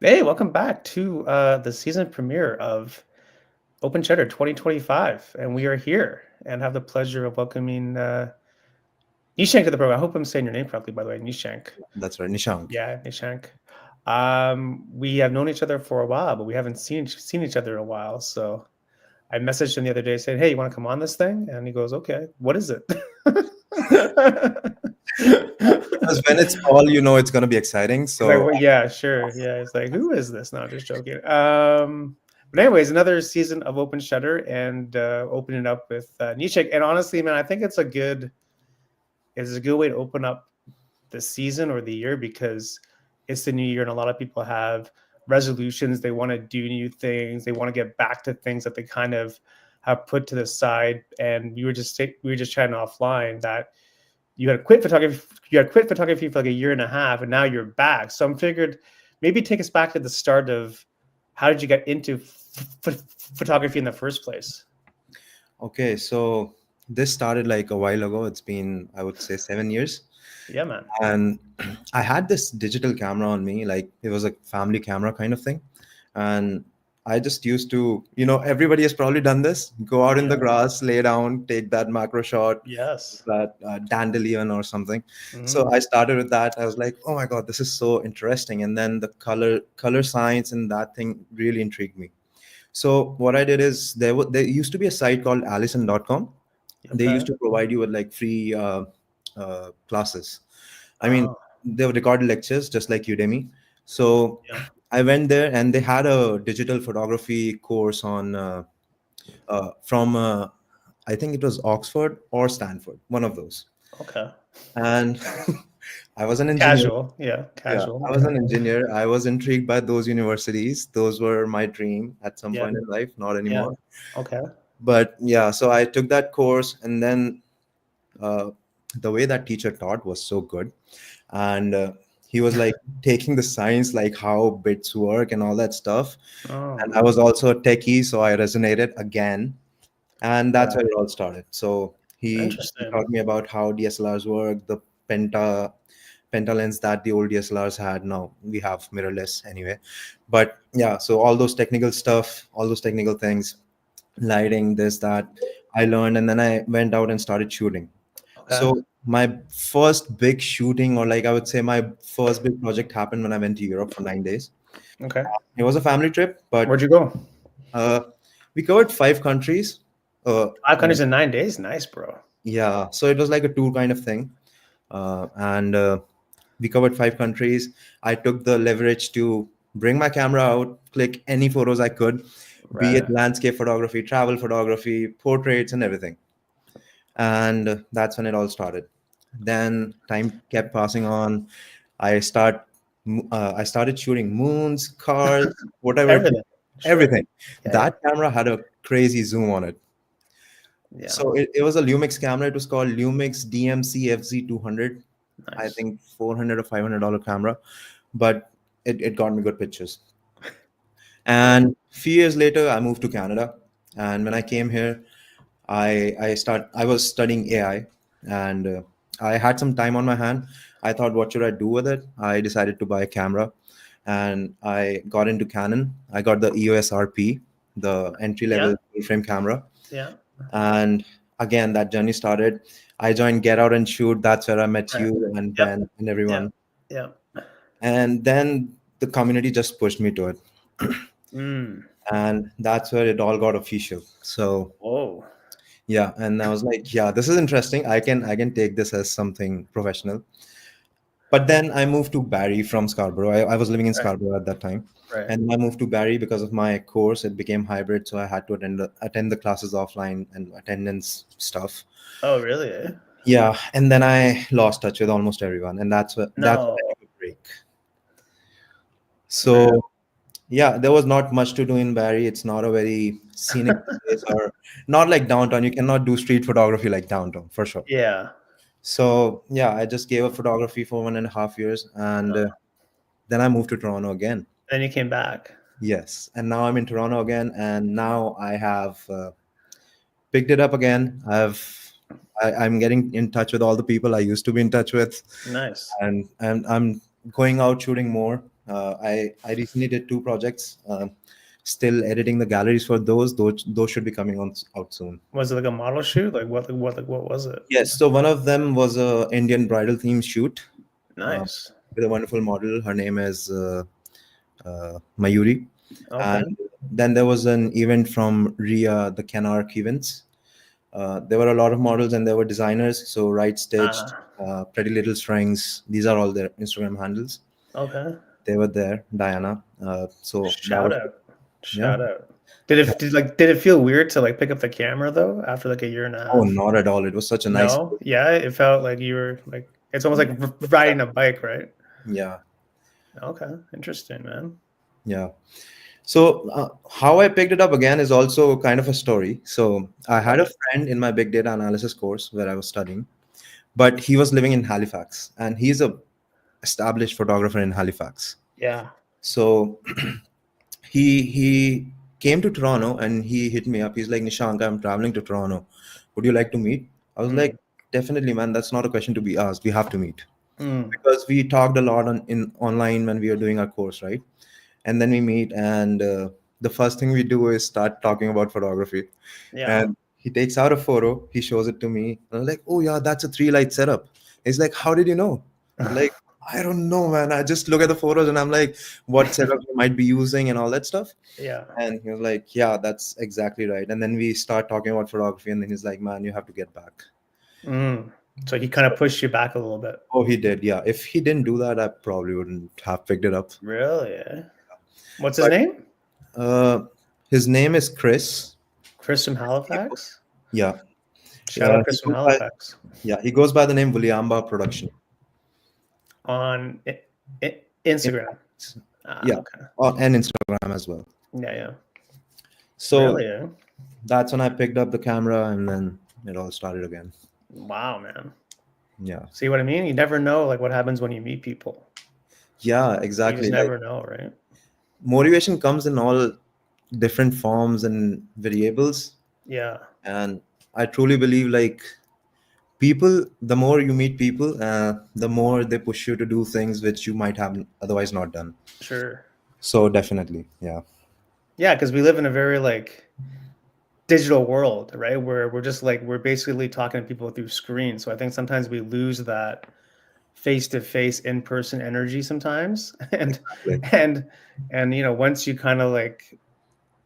Hey, welcome back to the season premiere of Open Cheddar 2025. And we are here and have the pleasure of welcoming Nishank to the program. I hope I'm saying your name correctly, by the way, Nishank. That's right, Nishank. Yeah, Nishank. We have known each other for a while, but we haven't seen each other in a while. So I messaged him the other day saying, "Hey, you want to come on this thing?" And he goes, "Okay, what is it?" Because when it's fall, you know it's gonna be exciting. He's like, So well, yeah, sure. Yeah. He's like, who is this? No, just joking. But anyways, another season of Open Shutter and opening up with Nishek. And honestly, man, I think it's a good way to open up the season or the year because it's the new year and a lot of people have resolutions. They want to do new things. They want to get back to things that they kind of have put to the side. And we were just chatting offline that you had quit photography for like a year and a half and now you're back. So I'm figured maybe take us back to the start of how did you get into photography in the first place? okay, so this started like a while ago. It's been, I would say, 7 years. Yeah, man. And I had this digital camera on me, like it was a family camera kind of thing. And I just used to, everybody has probably done this. Go out in the Yeah. grass, lay down, take that macro shot, Yes. that dandelion or something. So Mhm. I started with that. I was like, oh my god, this is so interesting. And then the color science and that thing really intrigued me. So what I did is there used to be a site called allison.com. They Okay. used to provide you with like free classes. I mean, Oh, they were recorded lectures just like Udemy. So yeah. I went there and they had a digital photography course on from I think it was Oxford or Stanford, one of those. Okay. And I was an engineer. Casual. Yeah. Yeah, Casual. I was Okay. an engineer. I was intrigued by those universities. Those were my dream at some Yeah. point in life, not Yeah. anymore. Okay. But yeah, so I took that course, and then uh, the way that teacher taught was so good. And he was like taking the science, like how bits work and all that stuff. And Oh, I was also a techie, so I resonated again. And that's yeah. where it all started. So he Interesting. taught me about how DSLRs work, the penta lens that the old DSLRs had. Now we have mirrorless anyway. But yeah, so all those technical stuff, all those technical things, lighting, this, that, I learned, and then I went out and started shooting. Okay. So my first big shooting, or like I would say, my first big project happened when I went to Europe for 9 days. Okay. It was a family trip, Where'd but you go? uh, we covered 5 countries. Uh, 5 countries in 9 days. Nice, bro. yeah, so it was like a tour kind of thing. And we covered 5 countries. I took the leverage to bring my camera out, click any photos I could, be it Right. landscape photography, travel photography, portraits, and everything. And that's when it all started. Then time kept passing on. I started shooting moons, cars, whatever, Everything. Sure. everything. Yeah. Yeah. That camera had a crazy zoom on it. Yeah. So it was a Lumix camera. It was called Lumix DMC FZ200. I Nice. think $400 or $500 camera, but it got me good pictures. Yeah. And few years later, I moved to Canada. And when I came here, I was studying AI, and I had some time on my hand. I thought, what should I do with it? I decided to buy a camera, and I got into Canon. I got the EOS RP, the entry Yeah. level full frame camera, Yeah. and again that journey started. I joined Get Out and Shoot. That's where I met Right. you and Yep. Ben and Yep. everyone, Yep. and then the community just pushed me to it, Mm. and that's where it all got official. So Whoa. yeah, and I was like, yeah, this is interesting. I can take this as something professional. But then I moved to Barrie from Scarborough. I was living in Right. Scarborough at that time, Right. and I moved to Barrie because of my course. It became hybrid, so I had to attend the classes offline and attendance stuff. Oh, really? Eh? Yeah, and then I lost touch with almost everyone, and that's when I No. took a break. Man. So yeah, there was not much to do in Barrie. It's not a very scenic place, or not like downtown. You cannot do street photography like downtown for sure. Yeah. So yeah, I just gave up photography for 1.5 years, and then I moved to Toronto again. Then you came back. Yes, and now I'm in Toronto again, and now I have picked it up again. I'm getting in touch with all the people I used to be in touch with, Nice. and I'm going out shooting more. I recently did two projects. Still editing the galleries for those. Those should be coming on out soon. Was it like a model shoot? What was it? Yes. So one of them was a Indian bridal theme shoot um, Nice. with a wonderful model. Her name is Mayuri. Okay. And then there was an event from Ria, the Canark events. There were a lot of models and there were designers. So Right Stitched, Ah, Pretty Little Strings. These are all their Instagram handles. okay. They were there, Diana. So that Shout was, out. yeah. Shout out. Did it feel weird to like pick up the camera though after like a year and a Oh, half? not at all. It was such a nice. No? Yeah, it felt like you were like it's almost like riding a bike, right? Yeah, Okay. Interesting, man. yeah. So how I picked it up again is also kind of a story. So I had a Okay. friend in my big data analysis course where I was studying, but he was living in Halifax, and he's a established photographer in Halifax. Yeah. So he came to Toronto and he hit me up. He's like, Nishank, I'm traveling to Toronto. Would you like to meet? I was like, Mm. definitely, man. That's not a question to be asked. We have to meet Mm. because we talked a lot in online when we were doing our course, right? And then we meet, and the first thing we do is start talking about photography. Yeah. And he takes out a photo, he shows it to me. And I'm like, oh yeah, that's a 3 light setup. He's like, how did you know? Like, I don't know, man. I just look at the photos and I'm like, what setup you might be using and all that stuff. Yeah. And he was like, yeah, that's exactly right. And then we start talking about photography, and then he's like, man, you have to get back. Mm. So he kind of pushed you back a little bit. Oh, he did. Yeah. If he didn't do that, I probably wouldn't have picked it up. Really? Eh? What's his But name? uh, his name is Chris. Chris from He go- Halifax? Yeah. Shout out He Chris from goes by, Halifax. yeah, he goes by the name Vuliamba Production. On Instagram. Ah, Yeah. okay. And Instagram as well. Yeah, yeah. So Really? Eh? that's when I picked up the camera, and then it all started again. Wow, man. Yeah. See what I mean? You never know like what happens when you meet people. Yeah, You just exactly. Like never know, right? motivation comes in all different forms and variables. Yeah, And I truly believe like people, the more you meet people, the more they push you to do things which you might have otherwise not done. sure. So definitely, yeah. Yeah, because we live in a very like digital world, right? Where we're just like we're basically talking to people through screens. So I think sometimes we lose that face-to-face in-person energy sometimes. And Like, and and once you kind of like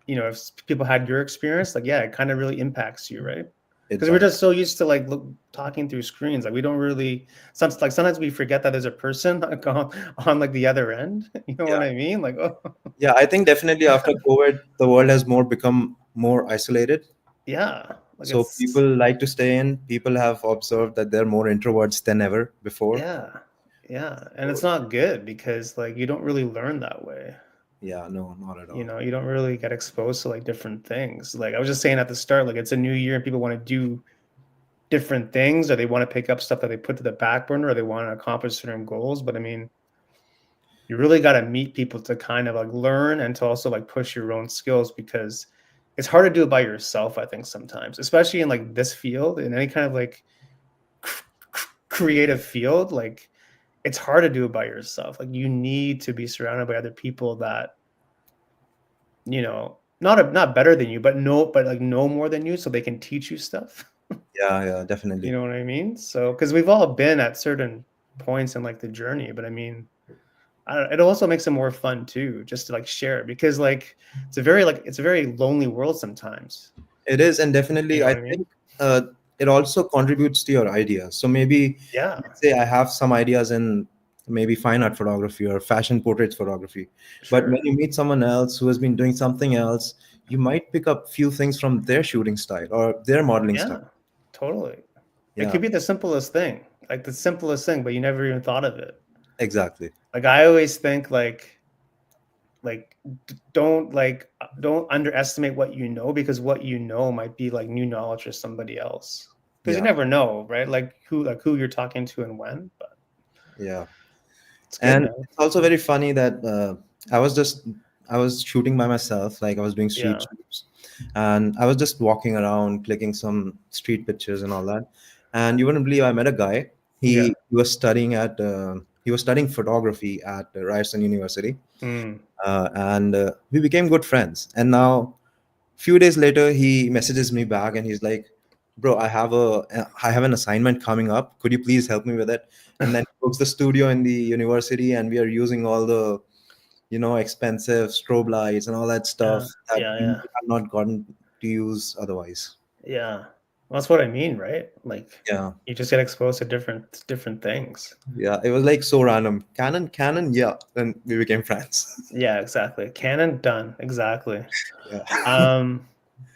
if people had your experience, like, yeah, it kind of really impacts you, right? it Because we're does. just so used to like talking through screens, like we don't really sometimes we forget that there's a person like, on like the other end. You know Yeah. what I mean? Like, oh, Yeah, I think definitely after COVID, the world has more become more isolated. yeah, like So it's people like to stay in. People have observed that they're more introverts than ever before. yeah, yeah, and So it's not good because like you don't really learn that way. yeah, no, not at all. You don't really get exposed to like different things. Like I was just saying at the start, like it's a new year and people want to do different things, or they want to pick up stuff that they put to the back burner, or they want to accomplish certain goals. But I mean, you really got to meet people to kind of like learn and to also like push your own skills, because it's hard to do it by yourself, I think sometimes, especially in like this field, in any kind of like creative field. Like it's hard to do it by yourself. Like you need to be surrounded by other people that not better than you, but like know more than you, so they can teach you stuff. Yeah, yeah, You definitely. know what I mean? So because we've all been at certain points in like the journey, but I mean, it also makes it more fun too, just to like share, because like it's a very lonely world sometimes. It is, and You definitely, know I what I mean? think it also contributes to your ideas. So maybe, Yeah, let's say I have some ideas in maybe fine art photography or fashion portraits photography, but when sure. you meet someone else who has been doing something else, you might pick up few things from their shooting style or their modeling style. Yeah, totally. It Yeah, could be the simplest thing, like the simplest thing, but you never even thought of it. exactly. Like I always think like don't underestimate what you know, because what you know might be like new knowledge for somebody else, because you Yeah, never know, right? Like who you're talking to and when. But yeah. it's good, And man. it's also very funny that I was just I was shooting by myself, like I was doing street Yeah, shoots, and I was just walking around, clicking some street pictures and all that. And you wouldn't believe I met a guy. yeah, He was studying at he was studying photography at Ryerson University, Mm. and we became good friends. And now, few days later, he messages me back, and he's like, "Bro, I have an assignment coming up. Could you please help me with it?" And then he books the studio in the university, and we are using all the expensive strobe lights and all that Yeah, stuff that yeah, we yeah, have not gotten to use otherwise. yeah. Well, that's what I mean, right? Like Yeah. you just get exposed to different things. Yeah, it was like so random. Canon, yeah. Then we became friends. Yeah, exactly. Canon done. Exactly. Yeah. Um,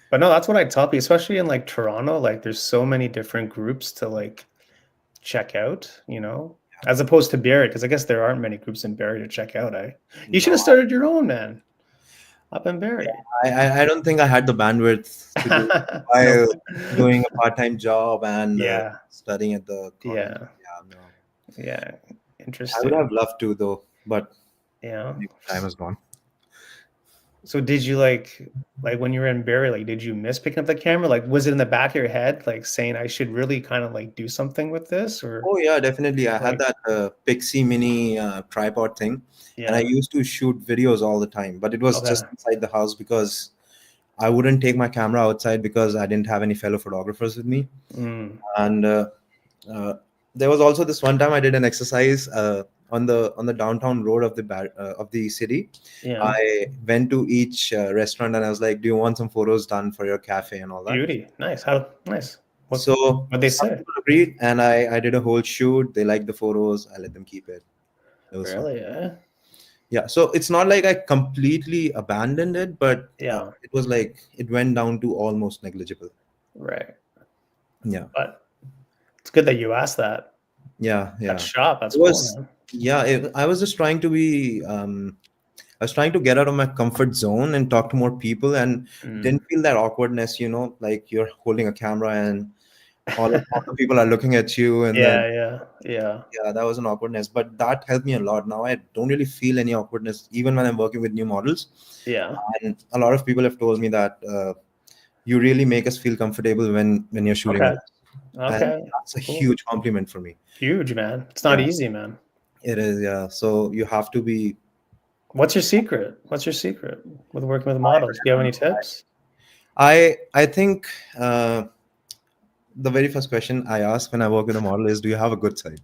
but no, that's what I tell people, especially in like Toronto, like there's so many different groups to like check out, as opposed to Barrie, because I guess there aren't many groups in Barrie to check out, eh? You should No, have started your own, man, up in Barrie. I don't think I had the bandwidth to do it No. while doing a part-time job and Yeah, studying at the college. yeah, Yeah, no. yeah. I would Interesting. have loved to though, but Yeah. time is gone. So did you like when you were in Barrie, like did you miss picking up the camera? Like was it in the back of your head, like saying I should really kind of like do something with this or Oh yeah, definitely. I had like that Pixie Mini tripod thing, and I yeah. used to shoot videos all the time. But it was Okay. just inside the house because I wouldn't take my camera outside because I didn't have any fellow photographers with me. Mm, And uh, there was also this one time I did an exercise on the downtown road of of the city. yeah. I went to each restaurant and I was like, "Do you want some photos done for your cafe and all that?" Beauty. Nice. How nice. So What they some say? people agreed, and I did a whole shoot. They liked the photos. I let them keep it. It was fun. Really? Yeah. Yeah. So it's not like I completely abandoned it, but Yeah. it was like it went down to almost negligible. Right. Yeah. But it's good that you asked that. Yeah. That Yeah. shop. That's It cool, was, man. yeah, I was just trying to be, I was trying to get out of my comfort zone and talk to more people and Mm. didn't feel that awkwardness, like you're holding a camera and all the people are looking at you. And then, Yeah, yeah, yeah, yeah, that was an awkwardness, but that helped me a lot. Now I don't really feel any awkwardness, even when I'm working with new models. yeah. And a lot of people have told me that you really make us feel comfortable when you're shooting with Okay. us. And Okay. that's a Cool. huge compliment for me. Huge, man. It's not Yeah, easy, man. it is. Yeah. So you have to be. What's your secret? What's your secret with working with models? Do you have any tips? I think the very first question I ask when I work with a model is, "Do you have a good side?"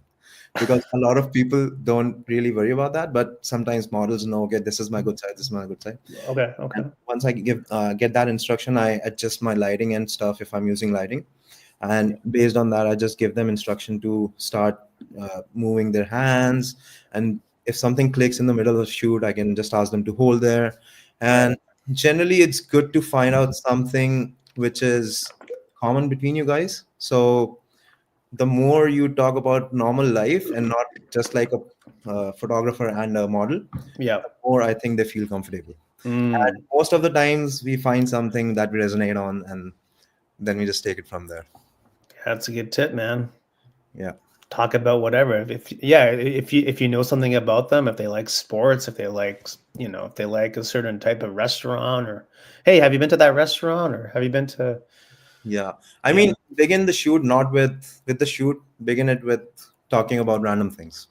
Because a lot of people don't really worry about that, but sometimes models know, okay, this is my good side, this is my good side. Okay, okay. And once I get that instruction, I adjust my lighting and stuff if I'm using lighting, and based on that, I just give them instruction to start moving their hands, and if something clicks in the middle of the shoot, I can just ask them to hold there. Right. And generally it's good to find out something which is common between you guys. So the more you talk about normal life and not just like a photographer and a model, Yeah. the more I think they feel comfortable. And Mm, most of the times we find something that we resonate on, and then we just take it from there. that's a good tip, man. Yeah. Talk about whatever. If you know something about them, if they like sports, if they like, if they like a certain type of restaurant, or hey, have you been to that restaurant, or have you been to, Yeah. I yeah, mean, begin the shoot not with the shoot, begin it with talking about random things.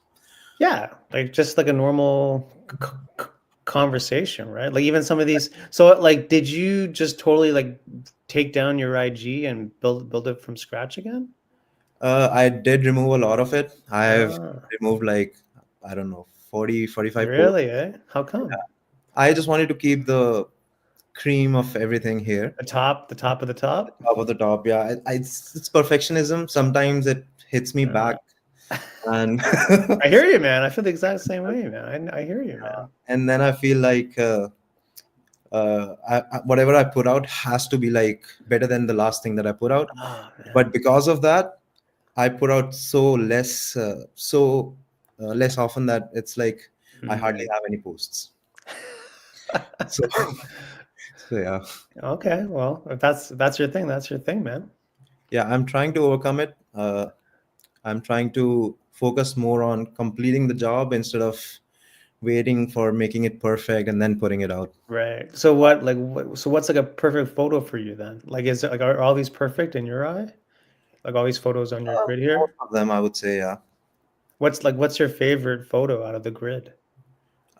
yeah, like just like a normal conversation, right? Like even some of these. So, like, did you just totally like take down your IG and build it from scratch again? I did remove a lot of it. I've Ah, removed like, I don't know, 40, 45 posts. really? Eh? How come? I just wanted to keep the cream of everything here, The top of the top. top of the top. Yeah, it's perfectionism. Sometimes it hits me back, Uh, and I hear you, man. I feel the exact same way, man. I hear you, man. and then I feel like whatever I put out has to be like better than the last thing that I put out. Oh man. But because of that, I put out so less often that it's like I hardly Mm. have any posts. So, so yeah, Okay, well, if that's your thing, that's your thing, man. yeah, I'm trying to overcome it. I'm trying to focus more on completing the job instead of waiting for making it perfect and then putting it out. Right. So what's like a perfect photo for you then? Like is it like are all these perfect in your eye? Like all these photos on your grid Most here? of them, I would say, yeah. what's your favorite photo out of the grid?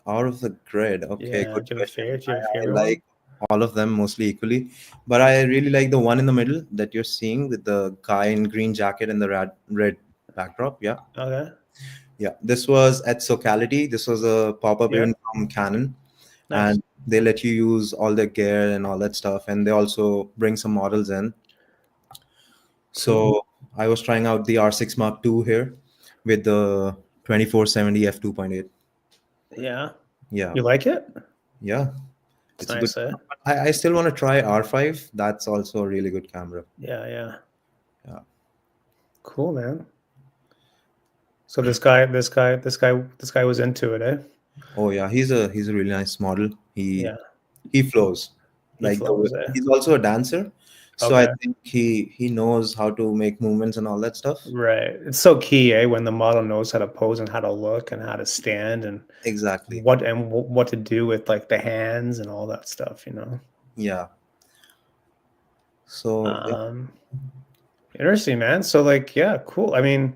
Out of the grid. Okay, Yeah, good do you have a question. favorite? Do you have a I favorite one? like all of them mostly equally, but I really like the one in the middle that you're seeing with the guy in green jacket and the red backdrop. Yeah. Okay, Yeah. This was at Socality. This was a pop-up yeah, event from Canon, nice, and they let you use all their gear and all that stuff, and they also bring some models in. cool. So I was trying out the R6 Mark II here with the 2470 f2.8. Yeah, Yeah. you like it? Yeah. It's It's a good nice, eh? camera. But I still want to try R5. That's also a really good camera. Yeah, yeah, Yeah. cool, man. So this guy was into it, eh? Oh yeah, he's a really nice model. He Yeah, he flows. he Like the way, flows, eh? he's also a dancer, so I Okay, think he knows how to make movements and all that stuff. right. It's so key, eh? When the model knows how to pose and how to look and how to stand and Exactly. what to do with like the hands and all that stuff, you know. Yeah. So yeah. Um, Interesting, man. So like, yeah, cool. I mean,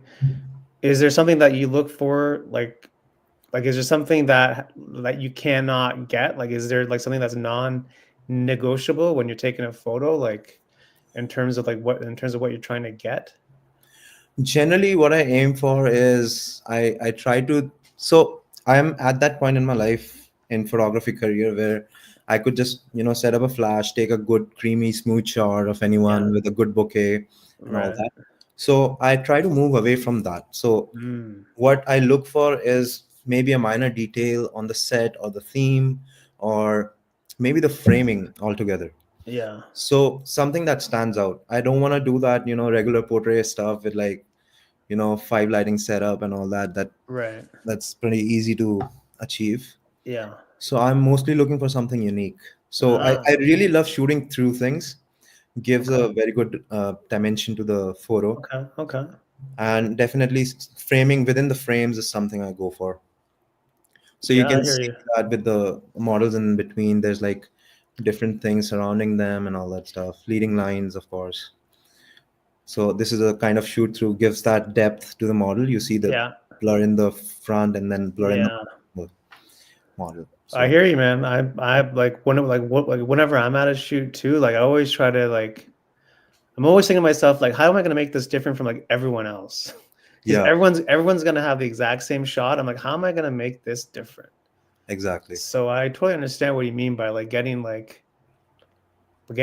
is there something that you look for like is there something that you cannot get? Like is there like something that's non-negotiable when you're taking a photo like in terms of what you're trying to get? Generally, what I aim for is I try to. So I'm at that point in my life in photography career where I could just set up a flash, take a good creamy smooth shot of Yeah, anyone with a good bouquet and all right. that. So I try to move away from that. So Mm, what I look for is maybe a minor detail on the set or the theme or maybe the framing altogether. yeah, So something that stands out. I don't want to do that, regular portrait stuff with like, five lighting setup and all that. right. That's pretty easy to achieve. Yeah. So I'm mostly looking for something unique. So I Ah, really love shooting through things. Gives okay. a very good dimension to the photo, Okay. Okay. and definitely framing within the frames is something I go for. So you Yeah, I can hear see you. that with the models in between, there's like different things surrounding them and all that stuff. Leading lines, of course. So this is a kind of shoot through, gives that depth to the model. You see the Yeah. blur in the front and then blur in Yeah. the model. I So hear you, man. I like whenever I'm at a shoot too, like I always try to like I'm always thinking to myself, like, how am I gonna make this different from like everyone else? Because yeah, everyone's gonna have the exact same shot. I'm like, how am I gonna make this different? exactly. So I totally understand what you mean by like getting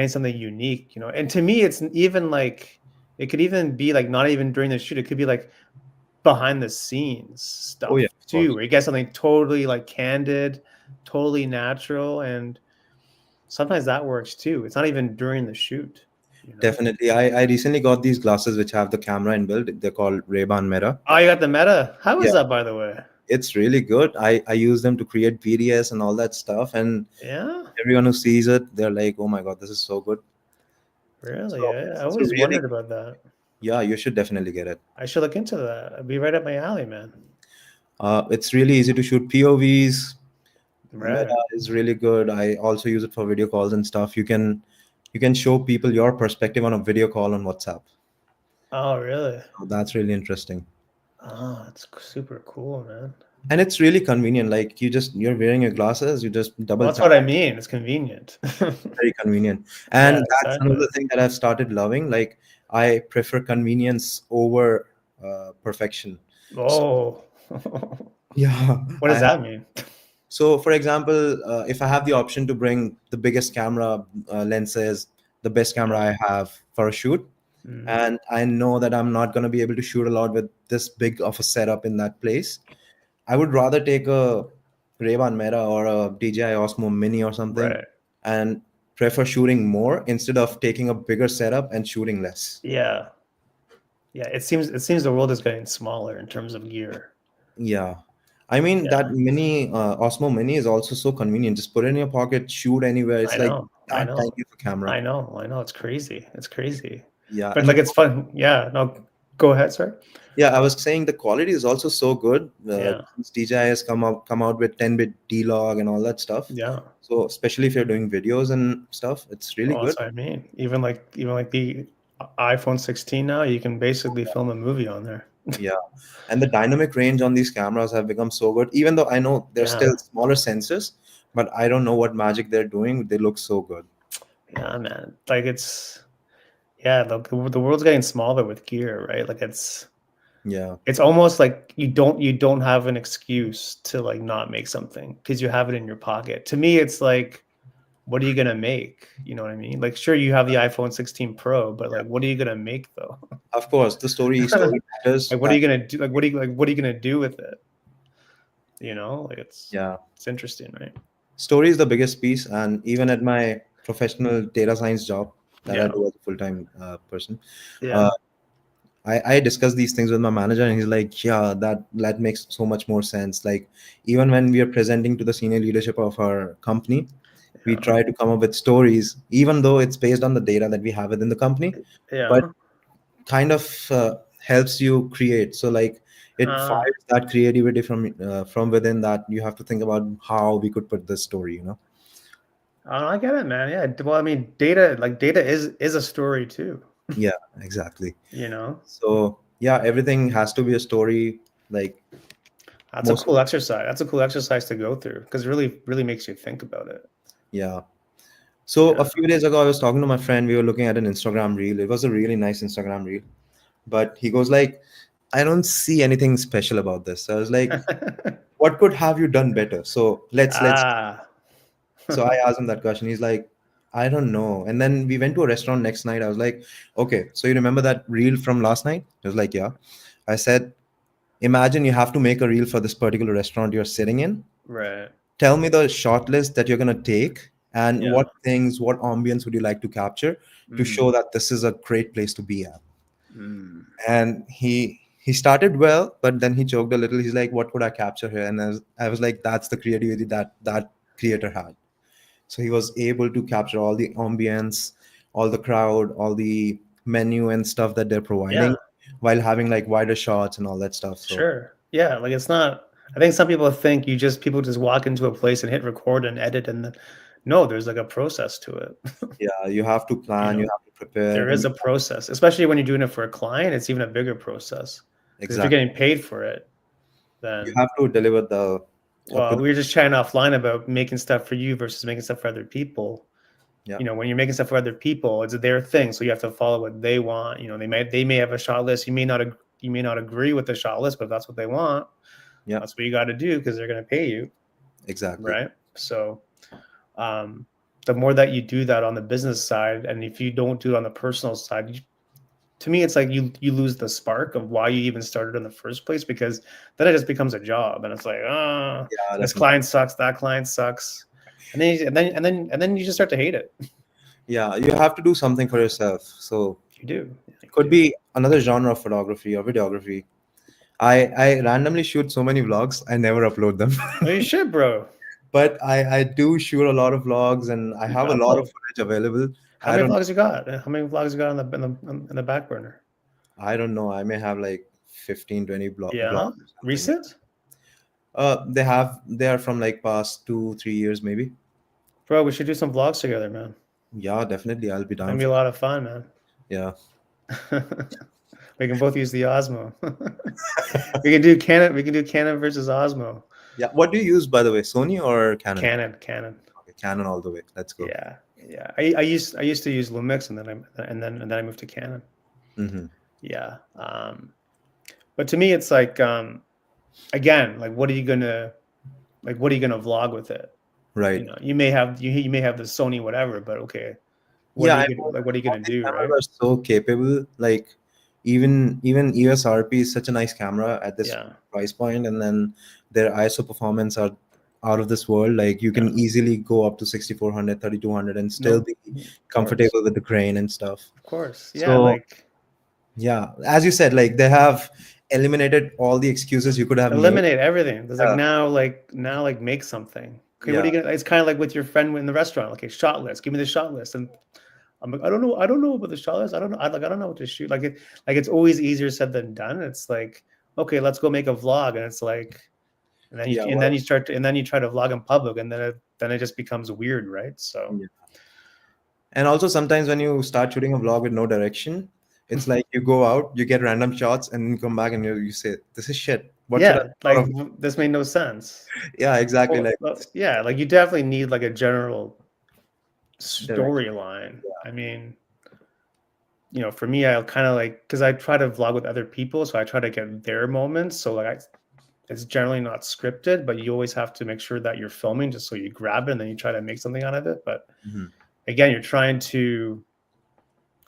something unique, you know. And to me, it's even like it could even be like not even during the shoot, it could be like behind the scenes Oh yeah, stuff of too, course. where you get something totally like candid, totally natural, and sometimes that works too. It's not even during the shoot, you know. Definitely. I recently got these glasses which have the camera inbuilt. They're called Ray-Ban Meta. Oh, you got the meta. How is Yeah, that, by the way? it's really good. I use them to create VDS and all that stuff. And Yeah, everyone who sees it, they're like, oh my God, this is so good. really. So I it's a always really, wondered about that. yeah, you should definitely get it. I should look into that. It'd be right up my alley, man. It's really easy to shoot POVs. Right. Meta is really good. I also use it for video calls and stuff. You can show people your perspective on a video call on WhatsApp. Oh, really? So that's really interesting. Oh, that's super cool, man. And it's really convenient. Like you're wearing your glasses, you just Well, double that's tap. what I mean. It's convenient. Very convenient. Yeah, And that's exactly. another thing that I've started loving. Like I prefer convenience over perfection. So Oh, yeah, what I does have. that mean? So for example, if I have the option to bring the biggest camera lenses, the best camera Yeah. I have for a shoot, Mm, and I know that I'm not going to be able to shoot a lot with this big of a setup in that place, I would rather take a Ray-Ban Meta or a DJI Osmo Mini or something right. and prefer shooting more instead of taking a bigger setup and shooting less. Yeah. Yeah. It seems the world is getting smaller in terms of gear. Yeah. I mean, Yeah. that mini Osmo Mini is also so convenient. Just put it in your pocket, shoot anywhere. It's I like know. I that tiny know. of a camera. I know. I know. It's crazy. It's crazy. Yeah. But And like it's fun. Yeah. No, go ahead, sir. yeah, I was saying the quality is also so good. Yeah. Since DJI has come out with 10-bit D-Log and all that stuff. Yeah. So especially if you're doing videos and stuff, it's really Well, good. that's what I mean. Even like the iPhone 16 now, you can basically film a movie on there. Yeah. And the dynamic range on these cameras have become so good, even though I know they're still Yeah, smaller sensors, but I don't know what magic they're doing. They look so good. yeah, man. Like it's yeah, the world's getting smaller with gear, right? Like Yeah. it's almost like you don't have an excuse to like not make something because you have it in your pocket. To me, it's like, what are you gonna make? You know what I mean? Like, sure, you have the iPhone 16 Pro, but like, what are you gonna make though? Of course, the story matters. Like, what are you gonna do? What are you gonna do with it? You know, like Yeah. it's interesting, right? Story is the biggest piece. And even at my professional data science job that I Yeah, do as a full-time person, uh, yeah, I discuss these things with my manager, and he's like, yeah, that makes so much more sense. Like, even when we are presenting to the senior leadership of our company, we yeah, try to come up with stories, even though it's based on the data that we have within the company, but yeah. kind of helps you create. So like it Uh, fires that creativity from within, that you have to think about how we could put this story, you know? I get it, man. Yeah. Well, I mean, data is a story too. Yeah, exactly. You know, So yeah, everything has to be a story. Like that's a most, cool exercise. That's a cool exercise to go through because it really makes you think about it. yeah. So a Yeah. few days ago, I was talking to my friend. We were looking at an Instagram reel. It was a really nice Instagram reel, but he goes like, "I don't see anything special about this." So I was like, "What could have you done better?" So let's. Ah. So I asked him that question. He's like, "I don't know." And then we went to a restaurant next night. I was like, "Okay, so you remember that reel from last night?" He was like, "Yeah." I said, "Imagine you have to make a reel for this particular restaurant you're sitting in. Right. Tell me the short list that you're going to take, and Yeah. what ambience would you like to capture to show Mm. that this is a great place to be at?" Mm. And he started well, but then he choked a little. He's like, "What could I capture here?" And I was like, "That's the creativity that creator had." So he was able to capture all the ambience, all the crowd, all the menu and stuff that they're Yeah. providing, while having like wider shots and all that stuff. So Sure. Yeah. Like it's not. I think some people think people just walk into a place and hit record and edit, and no, there's like a process to it. yeah, you have to You plan, you know, have to prepare, there and is a process, especially when you're doing it for a client. It's even a bigger process because if you're exactly, getting paid for it, you then have to deliver the up to well, the we were just chatting offline about making stuff for you versus making stuff for other people. yeah, You know, when you're making stuff for other people, it's their thing, so you have to follow what they want. You know, they may have a shot list. You may not agree with the shot list, but if that's what they want, yeah, that's what you got to do because they're going to pay you, exactly, right? So, um, the more that you do that on the business side, and if you don't do it on the personal side, to me, it's like you lose the spark of why you even started in the first place because then it just becomes a job, and it's like, yeah, this definitely, client sucks, that client sucks, and then you just start to hate it. yeah. You have to do something for yourself. So You do, yeah, you could do. be another genre of photography or videography. I randomly shoot so many vlogs. I never upload them. Oh, you should, bro. But I do shoot a lot of vlogs, and I have a lot of Upload. footage available. How I many don't vlogs you got? How many vlogs you got in the back burner? I don't know. I may have like 15, 20 Yeah, vlogs or something. Yeah. recent, They are from like past 2, 3 years maybe. bro. We should do some vlogs together, man. Yeah, definitely. I'll be It's down gonna be a for lot of fun, man. that. Yeah. We can both use the Osmo. We can do Canon. We can do Canon versus Osmo. Yeah. What do you use, by the way? Sony or Canon? Canon. Okay, Canon all the way. Let's go. Yeah, yeah. I used to use Lumix, and then I moved to Canon. Hmm. Yeah. But to me, it's like again, like what are you gonna vlog with it? Right. You know, you may have the Sony whatever, but okay, Yeah, I know what are you all gonna these do, cameras right? are so capable. Like even EOS RP is such a nice camera at this Yeah, price point, and then their ISO performance are out of this world. Like you yeah. can easily go up to 6400, 3200, and still No, be of course, comfortable with the grain and stuff. of course. Yeah, So like yeah, as you said, like they have eliminated all the excuses you could have made. eliminate everything. There's Yeah, now make something. Okay, what yeah, are you gonna? It's kind of like with your friend in the restaurant. Okay, shot list. Give me the shot list, and I'm like, I don't know about the shot list. I don't know. I don't know what to shoot. Like it's always easier said than done. It's like, okay, let's go make a vlog, and it's like, yeah. and then Well, you start to, and then you try to vlog in public, and then it just becomes weird, right? So yeah. And also sometimes when you start shooting a vlog with no direction, It's like you go out, you get random shots, and then you come back and you say, "This is shit. What should I Yeah, do out like of it?" this made no sense. Yeah, exactly. Well, Like yeah, like you definitely need like a general direction. storyline. I mean, for me, I kind of like, because I try to vlog with other people, so I try to get their moments. So like, it's generally not scripted, but you always have to make sure that you're filming just so you grab it and then you try to make something out of it. But Mhm. again, you're trying to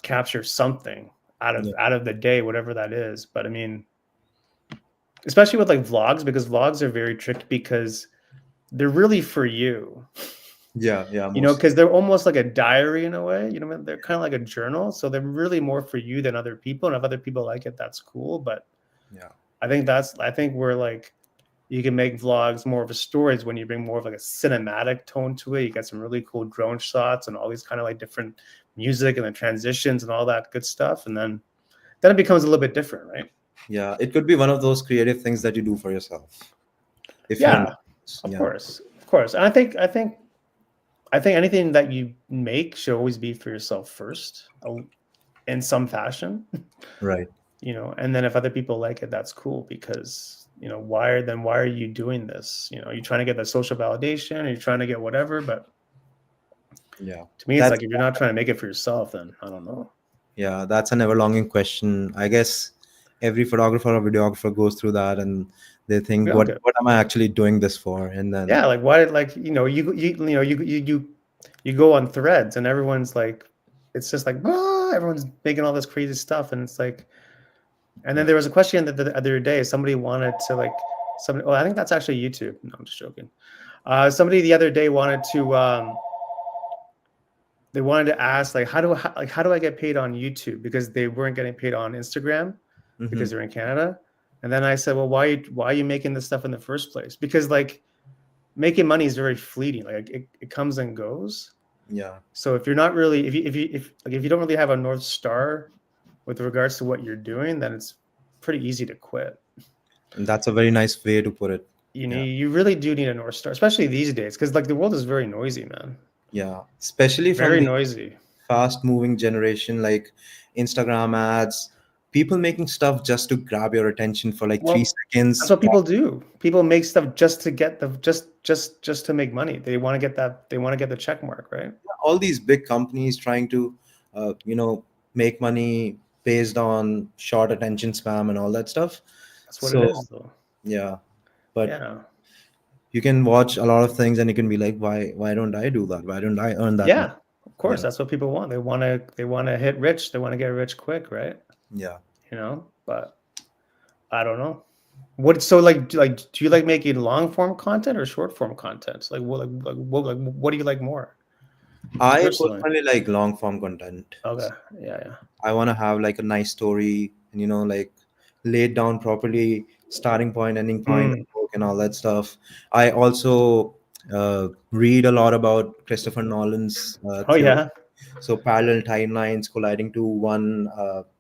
capture something Yeah, out of the day, whatever that is. But I mean, especially with like vlogs, because vlogs are very tricky because they're really for you. yeah, yeah. Most. Because they're almost like a diary in a way. They're kind of like a journal, so they're really more for you than other people. And if other people like it, that's cool. But Yeah, I think we're like, you can make vlogs more of a stories when you bring more of like a cinematic tone to it. You got some really cool drone shots and all these kind of like different music and the transitions and all that good stuff, and then it becomes a little bit different, right? yeah. It could be one of those creative things that you do for yourself, if you're in. Yeah, of Yeah, course, of course. And I think anything that you make should always be for yourself first, in some fashion. right. And then if other people like it, that's cool, because why are you doing this? You're trying to get the social validation, or you're trying to get whatever. But Yeah, to me, it's that's like, if you're not trying to make it for yourself, then I don't know. yeah, that's an ever-longing question. I guess every photographer or videographer goes through that, and they think, We all "What do. what am I actually doing this for?" And then Yeah, like why did, like, you go on threads and everyone's like, it's just like, everyone's making all this crazy stuff, and it's like, and then yeah. there was a question that the other day, somebody wanted to like, somebody, I think that's actually YouTube. No, I'm just joking. Somebody the other day wanted to they wanted to ask, like, how do I get paid on YouTube, because they weren't getting paid on Instagram Hmm. because they're in Canada. And then I said, well, why are you making this stuff in the first place? Because like, making money is very fleeting. Like, it comes and goes. Yeah, So if you're not really, if you don't really have a North Star with regards to what you're doing, then it's pretty easy to quit. and that's a very nice way to put it. Yeah, You really do need a North Star, especially these days, because like the world is very noisy, man. yeah. Especially from Very the noisy. fast-moving generation, like Instagram ads, people making stuff just to grab your attention for like three Well, that's seconds. what people do. People make stuff just to get the just to make money. They want to get that. They want to get the check mark, right? All these big companies trying to, make money based on short attention spam and all that stuff. That's what it So is, though. yeah, but Yeah, you can watch a lot of things and you can be like, why don't I do that? Why don't I earn that much? yeah. Of course, Yeah, that's what people want. They want to hit rich. They want to get rich quick, right? yeah. But I don't know. What so like do you like making long form content or short form content? What do you like more I personally? personally like long form content. Okay, yeah, yeah. I want to have like a nice story and like laid down properly, starting point, ending point, Mm. book and all that stuff. I also read a lot about Christopher Nolan's Oh theory. yeah, So parallel timelines colliding to one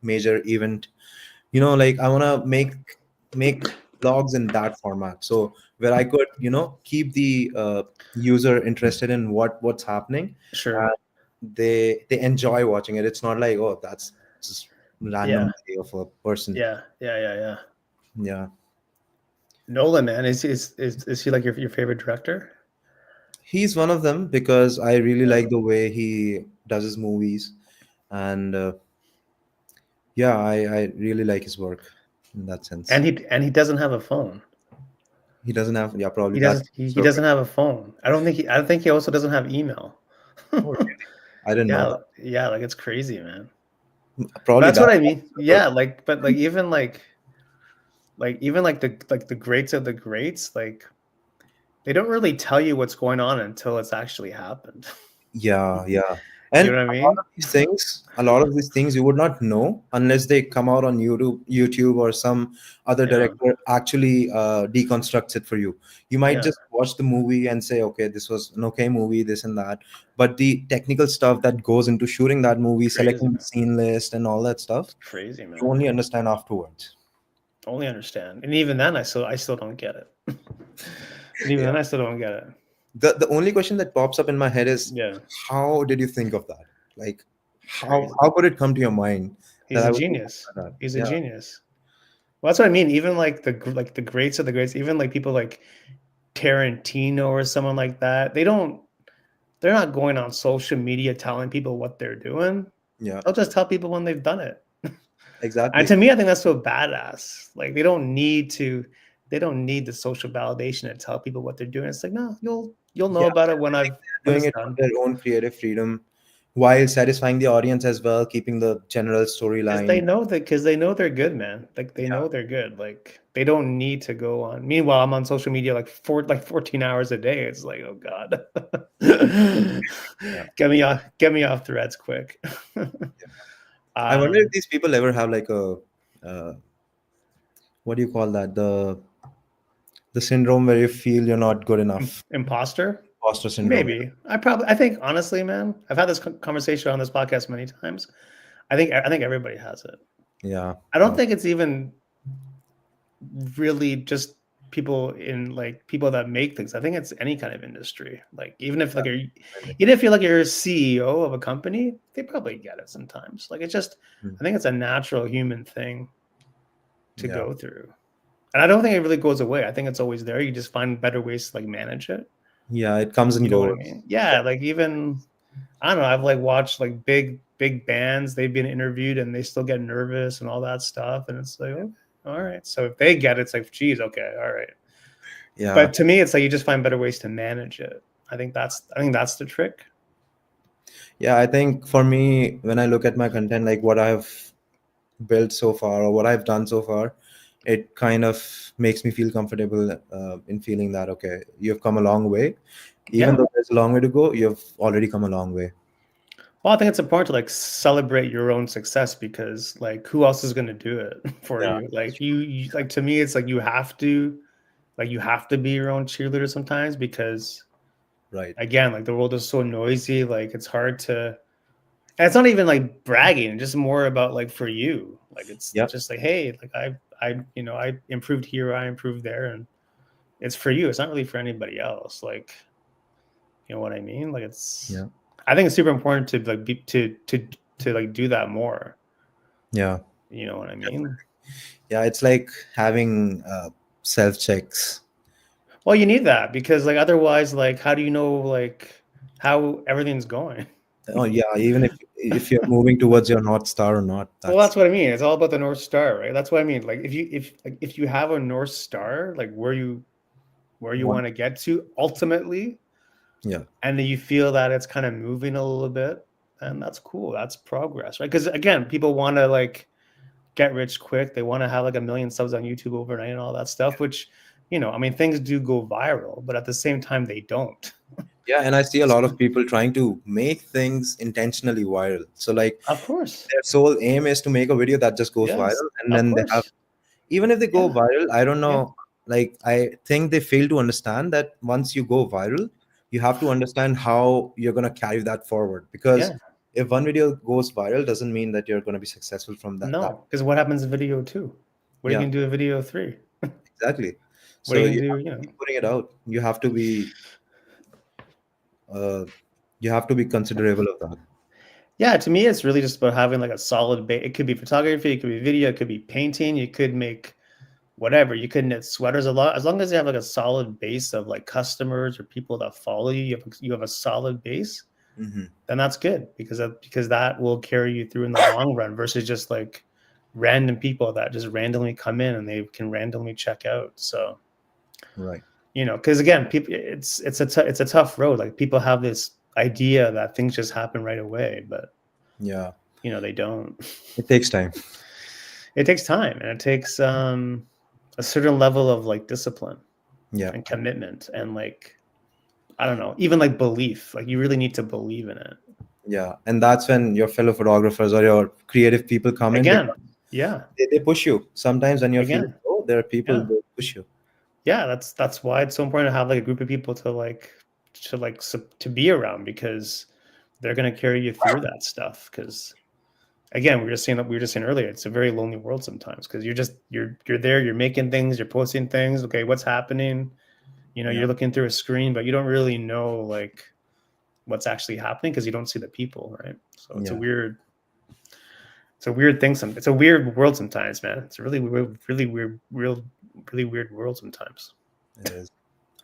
major event. Like I want to make blogs in that format. So where I could keep the user interested in what's happening, sure. and they enjoy watching it. It's not like, oh, that's just Yeah, random day of a person. yeah, yeah, yeah, yeah. Yeah, Nolan, man, is he like your favorite director? he's one of them because I really Yeah. like the way he does his movies, and yeah, I really like his work in that sense. And he doesn't have a phone. He doesn't have, yeah, probably He that. doesn't he, he So doesn't have a phone. I don't think he also doesn't have email. oh, really? I didn't know Yeah, that. yeah, like it's crazy, man. Probably That's that. what I mean. Yeah, but like even like the greats of the greats, like they don't really tell you what's going on until it's actually happened. Yeah, yeah. You And know what I mean? a lot of these things you would not know unless they come out on YouTube, or some other Yeah, director actually deconstructs it for you. You might yeah. just watch the movie and say, okay, this was an okay movie, this and that. But the technical stuff that goes into shooting that movie, Crazy, selecting the man. scene list and all that stuff, Crazy, you man. only understand afterwards. Only understand. And even then I still don't get it. And even Yeah. then I still don't get it. The only question that pops up in my head is, Yeah, how did you think of that? Like, it's how crazy. how could it come to your mind? He's that a I was thinking genius. about that. He's a Yeah, genius. Well, that's what I mean. Even like the greats of the greats, even like people like Tarantino or someone like that, they're not going on social media telling people what they're doing. yeah, They'll just tell people when they've done it. And exactly. to me, I think that's so badass. Like they don't need the social validation to tell people what they're doing. It's like, no, you'll know Yeah, about it when doing it's it for done. their own creative freedom while satisfying the audience as well, keeping the general storyline. Because they know they're good, man. Like they Yeah, know they're good. Like they don't need to go on. Meanwhile, I'm on social media like 14 hours a day. It's like, oh God. yeah. Get me off threads quick. I wonder if um these people ever have like a uh, what do you call that? The syndrome where you feel you're not good enough. Imposter? Imposter syndrome. Maybe. I think honestly, man, I've had this conversation on this podcast many times. I think everybody has it. Yeah, I don't yeah, think it's even really just people that make things. I think it's any kind of industry. Like even if you're like you're a CEO of a company, they probably get it sometimes. Like it's just mm, I think it's a natural human thing to yeah, go through. And I don't think it really goes away. I think it's always there. You just find better ways to like manage it. yeah. It comes and You know what I goes. mean? Yeah, like even I don't know, I've like watched like big bands, they've been interviewed and they still get nervous and all that stuff. And it's like, okay, all right. So if they get it, it's like, geez, okay, all right. Yeah, But to me, it's like you just find better ways to manage it. I think that's the trick. yeah. I think for me, when I look at my content, like what I've built so far or what I've done so far, it kind of makes me feel comfortable in feeling that okay, you've come a long way. Even Yeah. though there's a long way to go, you've already come a long way. Well, I think it's important to like celebrate your own success because like who else is going to do it for Yeah, you? that's Like true. like to me, it's like you have to be your own cheerleader sometimes because Right. again, like the world is so noisy. Like it's hard to, and it's not even like bragging, just more about like for you. Like it's Yep. just like, hey, like I improved here, I improved there, and it's for you. It's not really for anybody else. Like, you know what I mean? Like Yeah. I think it's super important to like to like do that more. Yeah. You know what I mean? Yeah. It's like having self checks. Well, you need that because like otherwise, like how do you know like how everything's going? Oh yeah. Even if you're moving towards your North Star or not, Well, that's that's what I mean. It's all about the North Star, right? That's what I mean. Like if you have a North Star, like where you one. want to get to ultimately, Yeah. and then you feel that it's kind of moving a little bit, and that's cool. That's progress, right? Because again, people want to like get rich quick. They want to have like a million subs on YouTube overnight and all that stuff, which, I mean, things do go viral, but at the same time, they don't. Yeah. And I see a lot So, of people trying to make things intentionally viral. So like of course. their sole aim is to make a video that just goes Yes. viral, and Of then they have, course. even if they go Yeah. viral, I don't Yeah. know, like I think they fail to understand that once you go viral, you have to understand how you're going to carry that forward, because Yeah. if one video goes viral doesn't mean that you're going to be successful from that. No, because what happens in video two? What are you Yeah, going to do in video three? exactly. What are So you you going to have do? to keep putting it out. Uh, you have to be considerable of that. Yeah, to me, it's really just about having like a solid base. It could be photography, it could be video, it could be painting, you could make whatever. You could knit sweaters a lot as long as you have like a solid base of like customers or people that follow you. You have a solid base, Hmm. then that's good because that will carry you through in the long run versus just like random people that just randomly come in and they can randomly check out. So Right. because again, people, it's a tough road. Like people have this idea that things just happen right away, but Yeah, they don't. it takes time. It takes time and it takes a certain level of like discipline Yeah. and commitment and like I don't know, even like belief. Like you really need to believe in it. Yeah, and that's when your fellow photographers or your creative people come in, Again, because yeah, they push you. Sometimes when you're feeling again, low, there are people yeah, who push you. yeah. That's why it's so important to have like a group of people to be around because they're gonna carry you through that stuff. Because again, we were just saying earlier, it's a very lonely world sometimes because you're there, you're making things, you're posting things. Okay, what's happening? Yeah, You're looking through a screen, but you don't really know like what's actually happening because you don't see the people, right? So it's a yeah, weird It's a weird thing. It's a weird world sometimes, man. It's a really weird, really weird world sometimes. It is.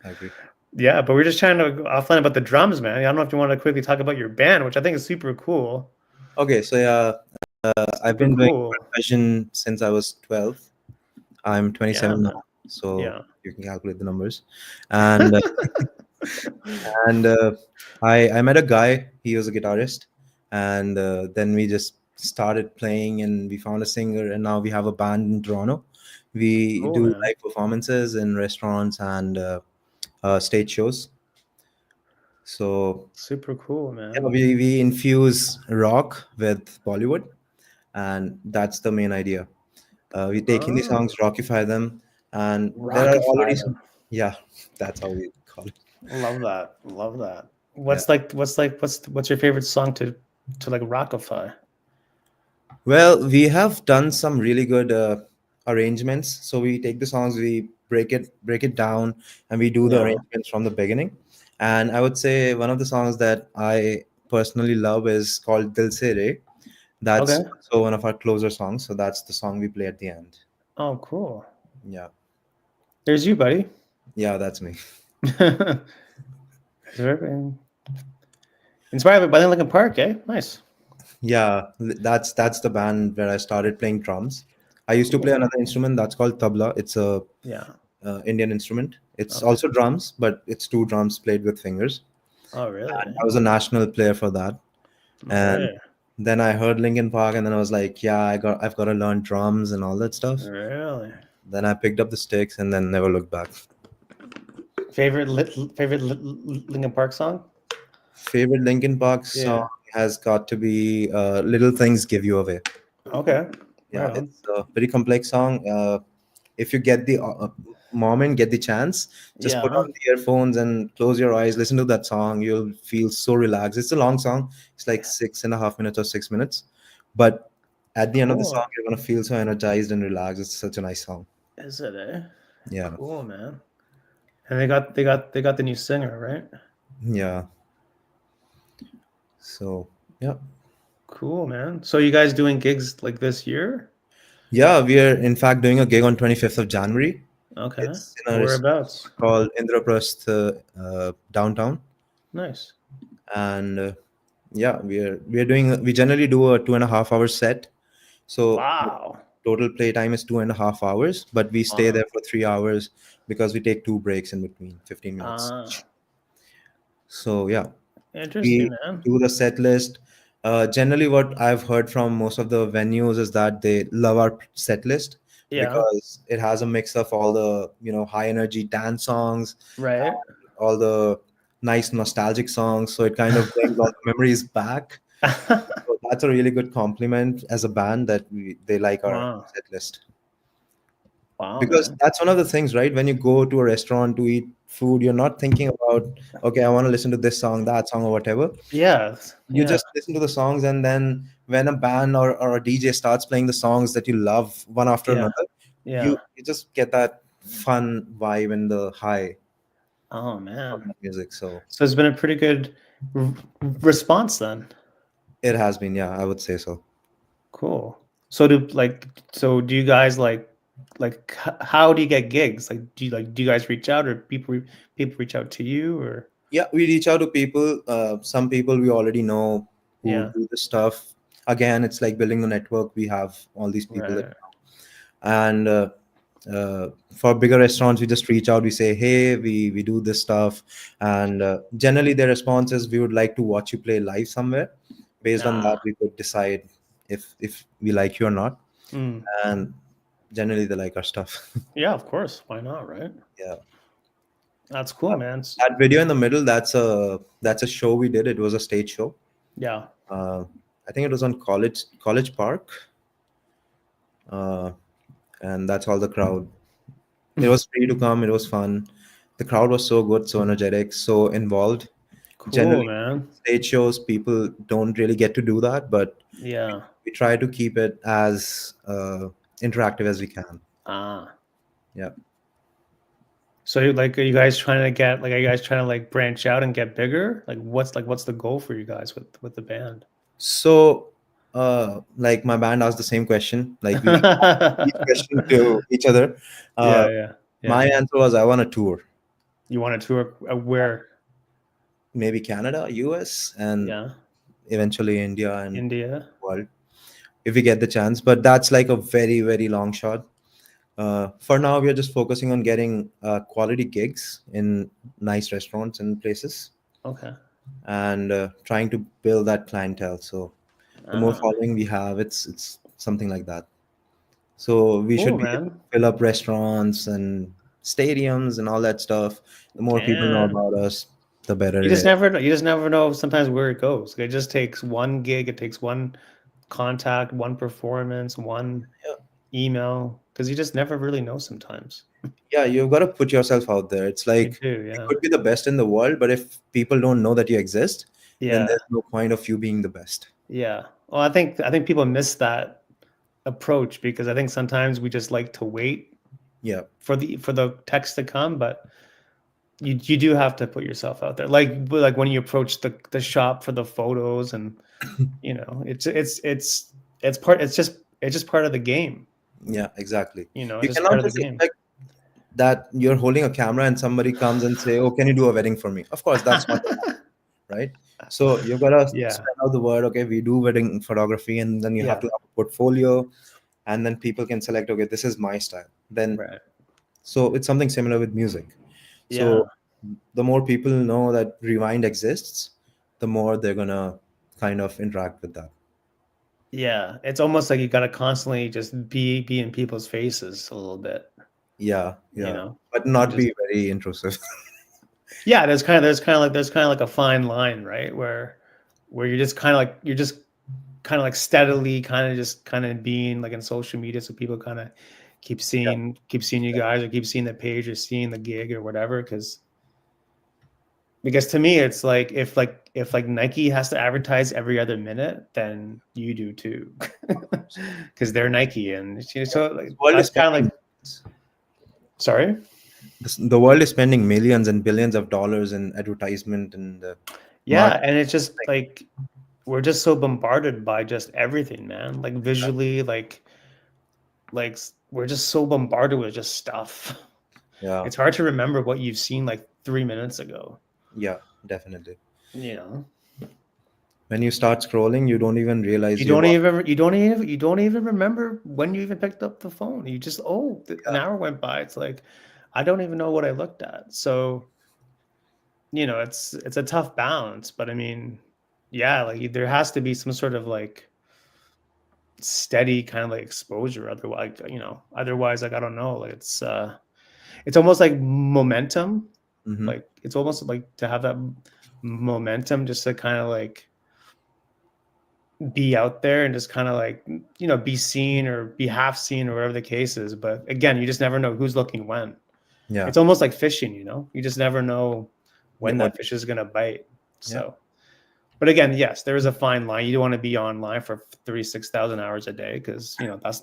I agree. Yeah, but we're just trying to go offline about the drums, man. I don't know if you want to quickly talk about your band, which I think is super cool. Okay, so yeah, I've Super been doing cool. percussion since I was 12. I'm Yeah, 27 man. now, so Yeah. you can calculate the numbers. And and I met a guy. He was a guitarist, and then we just started playing, and we found a singer, and now we have a band in Toronto. We Cool, do man. live performances in restaurants and stage shows. So Super cool, yeah, man. we infuse rock with Bollywood, and that's the main idea. We take Hindi Oh, songs, rockify them, and there are already rockify some. them. Yeah, that's how we call it. Love that. Love that. Yeah. What's your favorite song to like rockify? Well, we have done some really good arrangements. So we take the songs, we break it down, and we do the Yeah. arrangements from the beginning. And I would say one of the songs that I personally love is called Dil Se Re. That's Okay. also one of our closer songs. So that's the song we play at the end. Oh, cool. Yeah, There's you, buddy. yeah, that's me. Inspired by Linkin Park, eh? Nice. Yeah, that's the band where I started playing drums. I used to play Cool. another instrument that's called tabla. It's a Yeah. Indian instrument. It's Okay. also drums, but it's two drums played with fingers. Oh, really? And I was a national player for that. No And way. then I heard Linkin Park, and then I was like, yeah, I've got to learn drums and all that stuff. Really? Then I picked up the sticks and then never looked back. Favorite Linkin Park song? Favorite Linkin Park song Yeah. has got to be "Little Things Give You Away." Okay. Yeah, Right on. it's a very complex song. If you get the moment, get the chance, just put Yeah. on the earphones and close your eyes, listen to that song. You'll feel so relaxed. It's a long song. It's like 6.5 minutes or 6 minutes, but at the end of the song, Cool. you're gonna feel so energized and relaxed. It's such a nice song. Is it, eh? Yeah, Cool, man. And they got the new singer, right? yeah. So yeah, Cool, man. So you guys doing gigs like this year? yeah. We are in fact doing a gig on 25th of January. Okay. It's in a restaurant Whereabouts? called Indraprasth downtown, Nice. and yeah, we are doing. We generally do a 2.5 hour set. So Wow. total play time is 2.5 hours, but we stay Wow. there for 3 hours because we take two breaks in between, 15 minutes. Ah, So yeah, interesting, we man. do the set list. Generally, what I've heard from most of the venues is that they love our set list Yeah. because it has a mix of all the high energy dance songs, Right. all the nice nostalgic songs. So it kind of brings all the memories back. So that's a really good compliment as a band that they like our Wow. set list. Wow, Because man. that's one of the things, right? When you go to a restaurant to eat food, you're not thinking about, okay, I want to listen to this song, that song, or whatever. Yeah. You Yeah. just listen to the songs, and then when a band or a DJ starts playing the songs that you love one after Yeah. another, Yeah. you just get that fun vibe and the high Oh, from man. that music. So So it's been a pretty good r- response then. it has been, yeah, I would say so. Cool. So do you guys how do you get gigs? Do you guys reach out or people reach out to you or Yeah, we reach out to people. Some people we already know who yeah, do the stuff. Again, it's like building a network. We have all these people that, right. and for bigger restaurants, we just reach out. We say, hey, we do this stuff, and generally their response is, we would like to watch you play live somewhere. Based on that, Ah. we could decide if we like you or not. Mm. And generally, they like our stuff. Yeah, of course. Why not, right? Yeah. That's cool, man. That video in the middle, that's a show we did. It was a stage show. Yeah. Uh, I think it was on College Park, uh, and that's all the crowd. It was free to come. It was fun. The crowd was so good, so energetic, so involved. Cool, Generally, man. stage shows people don't really get to do that, but Yeah. we try to keep it as interactive as we can. Ah. Yeah. So are you guys trying to are you guys trying to branch out and get bigger? What's the goal for you guys with the band? So Like my band asked the same question. Like we asked each question to each other. Uh, Yeah, yeah, my yeah. answer was I want a tour, You want to tour where? maybe Canada, US, and Yeah, eventually India and India. world if we get the chance. But that's like a very very long shot. For now, we are just focusing on getting quality gigs in nice restaurants and places, Okay. and trying to build that clientele. So the more Ah, following we have, it's something like that. So we should cool, be able to man. fill up restaurants and stadiums and all that stuff. The more people know Yeah. about us, the better You it just is. never know. You just never know sometimes where it goes. It just takes one gig, it takes one contact, one performance, one Yeah, email, because you just never really know sometimes. yeah, you've got to put yourself out there. It's You like do, you yeah. could be the best in the world, but if people don't know that you exist, then Yeah. there's no point of you being the best. Yeah. Well, I think people miss that approach because I think sometimes we just like to wait Yeah, for the text to come, but you do have to put yourself out there. Like when you approach the shop for the photos and it's just part of the game. yeah, exactly. It's You just part cannot of the just game. expect that you're holding a camera and somebody comes and say, "Oh, can you do a wedding for me?" Of course, that's not gonna happen, right? So you've got to Yeah. spread out the word. Okay, we do wedding photography, and then you have Yeah. to have a portfolio, and then people can select. Okay, this is my style. Then Right. so it's something similar with music. Yeah. So the more people know that Rewind exists, the more they're gonna kind of interact with that. Yeah. It's almost like you got to constantly just be in people's faces a little bit, Yeah, you yeah, know. but You not just be very intrusive. Yeah, there's kind of like a fine line, right? Where you're just kind of like steadily kind of being like in social media so people kind of Yeah, keep seeing you guys or keep seeing the page or seeing the gig or whatever because to me it's like if Nike has to advertise every other minute then you do too because they're Nike and yeah. so This like world is that's kind of spending like sorry. the world is spending millions and billions of dollars in advertisement and Yeah, marketing. and it's just like we're just so bombarded by just everything, man. Like visually, we're just so bombarded with just stuff. Yeah, It's hard to remember what you've seen like 3 minutes ago. yeah, definitely. You know, When you start scrolling, you don't even realize you you're don't watching. even you don't even you don't even remember when you even picked up the phone. You just an Yeah, hour went by. It's like I don't even know what I looked at. So it's a tough balance. But I mean, yeah, like there has to be some sort of like steady kind of like exposure otherwise like I don't know like it's almost like momentum hmm, like it's almost like to have that momentum just to kind of like be out there and just kind of like be seen or be half seen or whatever the case is but again you just never know who's looking when yeah, it's almost like fishing you just never know yeah, when that fish is going to bite yeah. so but again, yes, there is a fine line. You don't want to be online for 36,000 hours a day because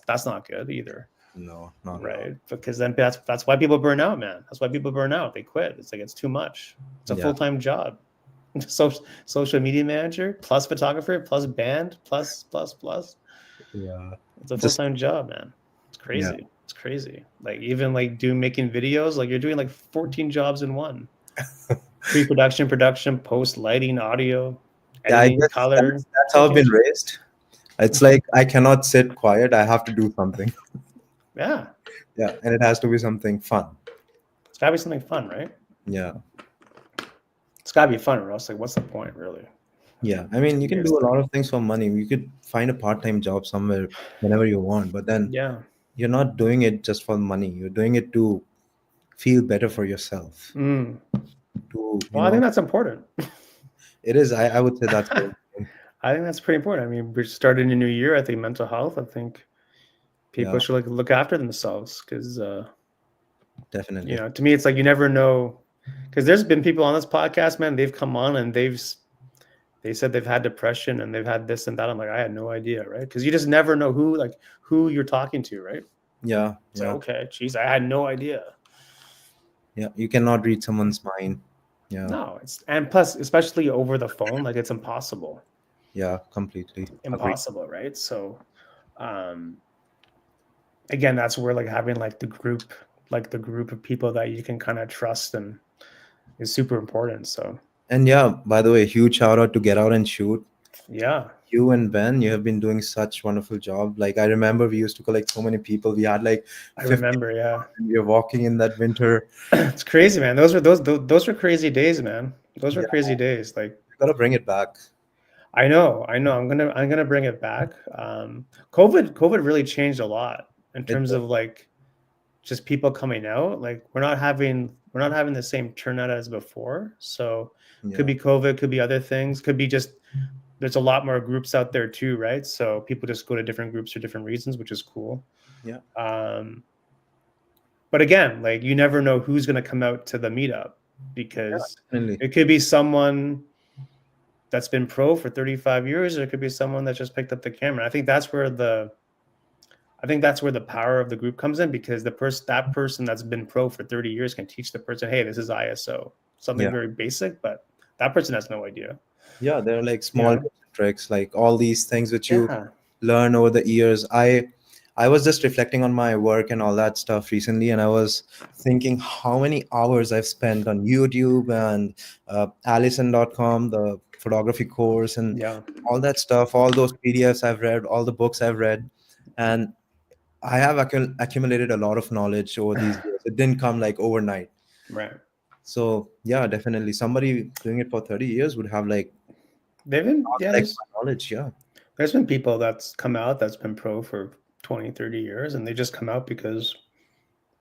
that's not good either, No, not at all. right? Because then that's why people burn out, man. That's why people burn out. They quit. It's like it's too much. It's a Yeah, full time job. So social media manager plus photographer plus band plus. yeah. It's a full Just time job, man. It's yeah. crazy. It's crazy. Like even like making videos, like you're doing like 14 jobs in one. Pre-production, production, post, lighting, audio, Yeah, I editing, guess color, that's how I've been location. raised. It's like I cannot sit quiet. I have to do something. Yeah, Yeah, and it has to be something fun. it's gotta be something fun, right? Yeah, It's gotta be fun, or else like, what's the point, really? yeah. I mean, you can do a Seriously. lot of things for money. You could find a part-time job somewhere whenever you want, but then Yeah. you're not doing it just for money. You're doing it to feel better for yourself. Mm. To, Well, I think that's important. it is. I would say that's very important. I think that's pretty important. I mean, we're starting a new year. I think mental health. I think people Yeah, should like look after themselves because, definitely. to me, it's like you never know. Because there's been people on this podcast, man. They've come on and they said they've had depression and they've had this and that. I'm like, I had no idea, right? Because you just never know who you're talking to, right? Yeah, It's like, yeah, okay, geez, I had no idea. yeah. You cannot read someone's mind. Yeah, No, and plus, especially over the phone, like it's impossible. Yeah, completely agree. Impossible, right? So um again, that's where like having like the group of people that you can kind of trust and is super important. So And yeah, by the way, huge shout out to Get Out and Shoot. yeah, You and Ben, you have been doing such wonderful job. Like I remember we used to collect so many people. We had like I 50 remember. Yeah, and we were walking in that winter. it's crazy, man. Those were crazy days, man. Those were Yeah, crazy days. Like gotta bring it back. I know. I'm gonna bring it back. COVID really changed a lot in It terms of like just people coming out. Like we're not having the same turnout as before. So could yeah, be COVID, could be other things, could be just there's a lot more groups out there too, right? So people just go to different groups for different reasons, which is cool. yeah, Um, but again, like you never know who's going to come out to the meetup because definitely. it could be someone that's been pro for 35 years, or it could be someone that just picked up the camera. I think that's where the power of the group comes in because that person that's been pro for 30 years can teach the person, hey, this is ISO, something Yeah. very basic, but that person has no idea. Yeah, there are like You small know? tips and tricks, like all these things which you Yeah. learn over the years. I was just reflecting on my work and all that stuff recently, and I was thinking how many hours I've spent on YouTube and Allison.com, the photography course, and Yeah. all that stuff, all those PDFs I've read, all the books I've read, and I have accumulated a lot of knowledge over these years. It didn't come like overnight. Right. So yeah, definitely somebody doing it for 30 years would have like They've been, yeah, like there's knowledge. Yeah. there's been people that's come out that's been pro for 20, 30 years, and they just come out because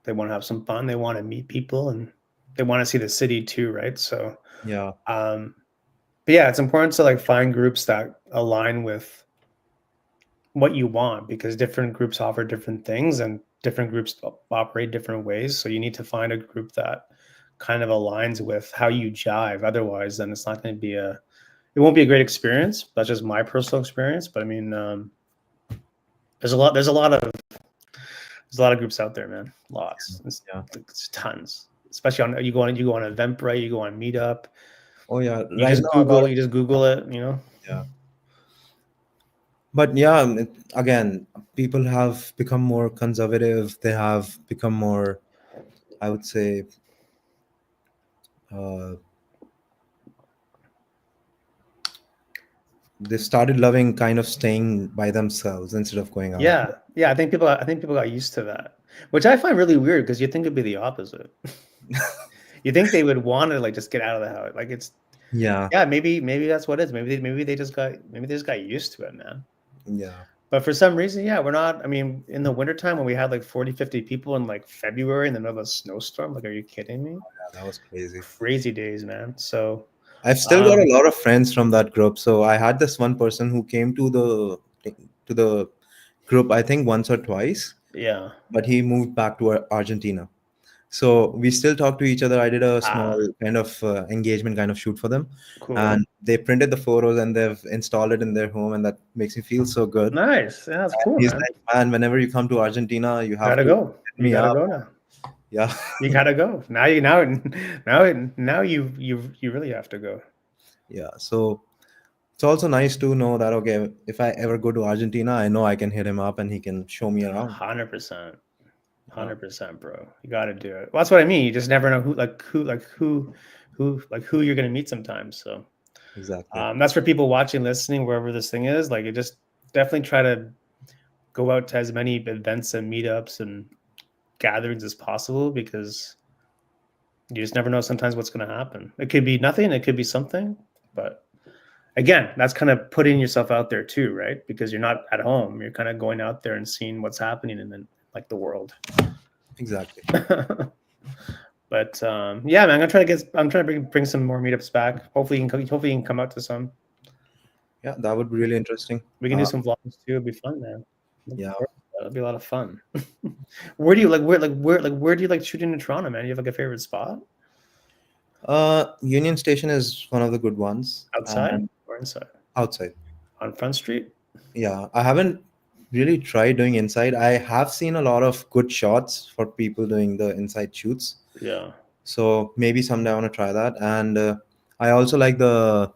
they want to have some fun, they want to meet people, and they want to see the city too, right? So Yeah. um but yeah, it's important to like find groups that align with what you want because different groups offer different things and different groups operate different ways. So you need to find a group that kind of aligns with how you jive. Otherwise, then it's not going to be it won't be a great experience. That's just my personal experience. But I mean, there's a lot of groups out there, man. Lots, Yeah. it's tons. Especially on you go on Eventbrite, you go on Meetup, Oh yeah. you Right just now, a lot Google of you just Google it, you know. yeah. But yeah, again, people have become more conservative. They have become more, I would say, uh, they started loving kind of staying by themselves instead of going out. Yeah. I think people got used to that, which I find really weird because you think it'd be the opposite. You think they would want to like just get out of the house. Like it's Yeah. yeah, maybe that's what it is. Maybe they just got used to it, man. Yeah. But for some reason, yeah, we're not. I mean, in the wintertime when we had like 40, 50 people in like February in the middle of a snowstorm, like, are you kidding me? Yeah, that was crazy. Crazy days, man. So, I've still got um, a lot of friends from that group. So I had this one person who came to the group, I think once or twice, yeah. but he moved back to Argentina. So we still talk to each other. I did a small Ah, kind of engagement kind of shoot for them, cool. and they printed the photos and they've installed it in their home, and that makes me feel so good. Nice. Yeah, that's And cool, he's man. like, "Man, whenever you come to Argentina, you have Gotta to go. hit You me gotta up." go now. Yeah, You gotta go. Now you really have to go. yeah. So it's also nice to know that okay, if I ever go to Argentina, I know I can hit him up and he can show me around. 100%. Yeah, 100%, bro. You got to do it. Well, that's what I mean. You just never know who you're going to meet sometimes. So exactly. that's for people watching, listening, wherever this thing is. Like, you just definitely try to go out to as many events and meetups and gatherings as possible because you just never know sometimes what's going to happen. It could be nothing, it could be something. But again, that's kind of putting yourself out there too, right? Because you're not at home. You're kind of going out there and seeing what's happening in like the world. Exactly. But yeah, man, I'm trying to bring some more meetups back. Hopefully you can come out to some. Yeah, that would be really interesting. We can do some vlogs too. It'd be fun, man. Looking Yeah. forward to that. It'll be a lot of fun. Where do you like where do you like shooting in Toronto, man? You have like a favorite spot? Union Station is one of the good ones, Outside and or inside? outside. On Front Street? Yeah, I haven't really tried doing inside. I have seen a lot of good shots for people doing the inside shoots. Yeah. So maybe someday I want to try that. And I also like the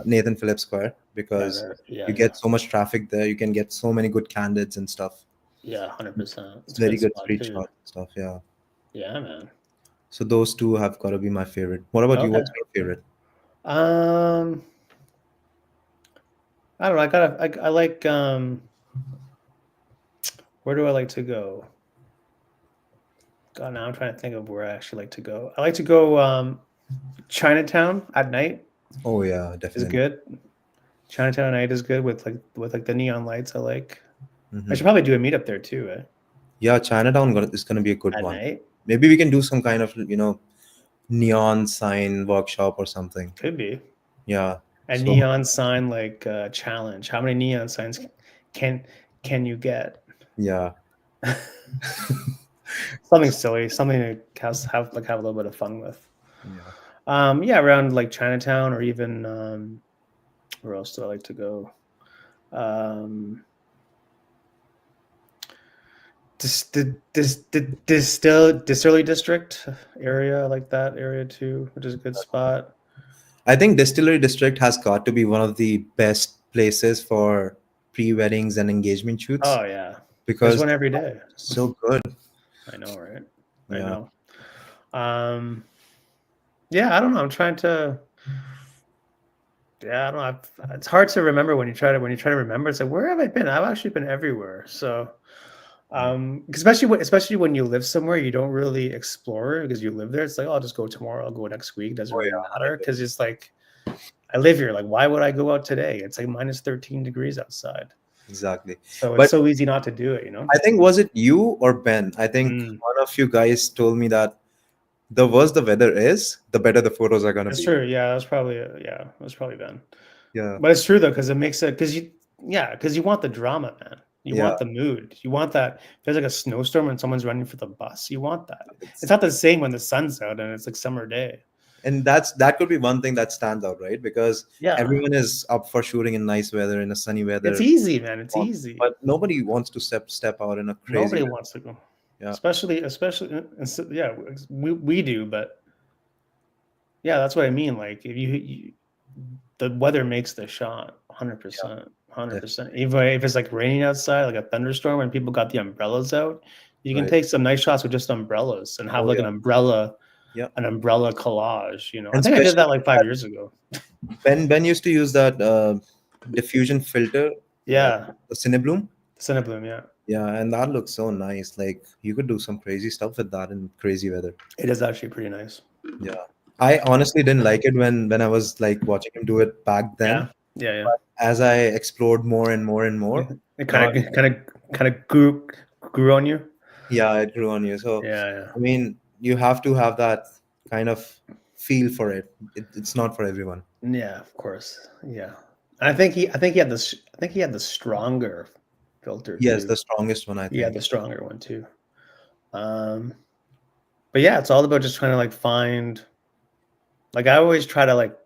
Nathan Phillips Square. because Yeah, you yeah, get so much traffic there. You can get so many good candidates and stuff. yeah. 100%. It's It's a very good good spot street too. shots and stuff. Yeah. Yeah, man. So those two have got to be my favorite. What about you? Okay. What's your favorite? Um, I don't know. I like where do I like to go? God, now I'm trying to think of where I actually like to go. I like to go Chinatown at night Oh yeah, is definitely. good. Chinatown at night is good with like the neon lights. I like. I Hmm. should probably do a meetup there too, Yeah, Chinatown is going to be a good at one. night. Maybe we can do some kind of neon sign workshop or something. Could be Yeah. a So neon sign like challenge. How many neon signs can can you get? yeah. Something silly, something to have a little bit of fun with. Yeah. Yeah, around like Chinatown or even where else do I like to go? Um, Distillery District area, I like that area too, which is a good spot. I think Distillery District has got to be one of the best places for pre-weddings and engagement shoots Oh yeah, there's because one every day. it's so good. I know, right? I Yeah. know. Um, yeah, I don't know. I'm trying to. Yeah, I don't know. It's hard to remember when you try to remember. It's like where have I been? I've actually been everywhere. So, Yeah. especially when you live somewhere, you don't really explore because you live there. It's like, oh, I'll just go tomorrow. I'll go next week. Doesn't Oh really yeah, I matter agree. because it's like I live here. Like, why would I go out today? It's like minus 13 degrees outside. Exactly. So it's But so easy not to do it, you know? I think was it you or Ben? I think Mm, one of you guys told me that the worse the weather is, the better the photos are gonna that's be. true. Yeah, that's probably that's probably been. Yeah. But it's true though, because it makes it because you want the drama, man. You Yeah. want the mood. You want that. If there's like a snowstorm and someone's running for the bus. You want that. It's It's not the same when the sun's out and it's like summer day. and that could be one thing that stands out, right? Because Yeah, everyone is up for shooting in nice weather, in a sunny it's weather, easy, man. It's easy. but nobody wants to step out in a crazy Nobody weather. wants to go, Yeah. especially. Yeah, we do, but yeah, that's what I mean. Like if the weather makes the shot, Yeah. 100%, 100%. Definitely. Even if it's like raining outside, like a thunderstorm, and people got the umbrellas out, you can Right. take some nice shots with just umbrellas and have Oh like yeah. Yeah. an umbrella collage. And I think I did especially that like 5 years ago. Ben used to use that diffusion filter, Yeah, the Cinebloom. Cinebloom. Yeah, Yeah, and that looks so nice. Like you could do some crazy stuff with that in crazy weather. it is actually pretty nice. Yeah. I honestly didn't like it when I was like watching him do it back then. Yeah, yeah, But as I explored more and more and yeah. more, It now kind of grew on you. yeah, it grew on you. So Yeah, yeah. I mean, you have to have that kind of feel for it. It's not for everyone. Yeah, of course. Yeah. I think he had the stronger filter Yes, too. the strongest one, I He had think. the stronger one too. Um, but yeah, it's all about just trying to like find like I always try to like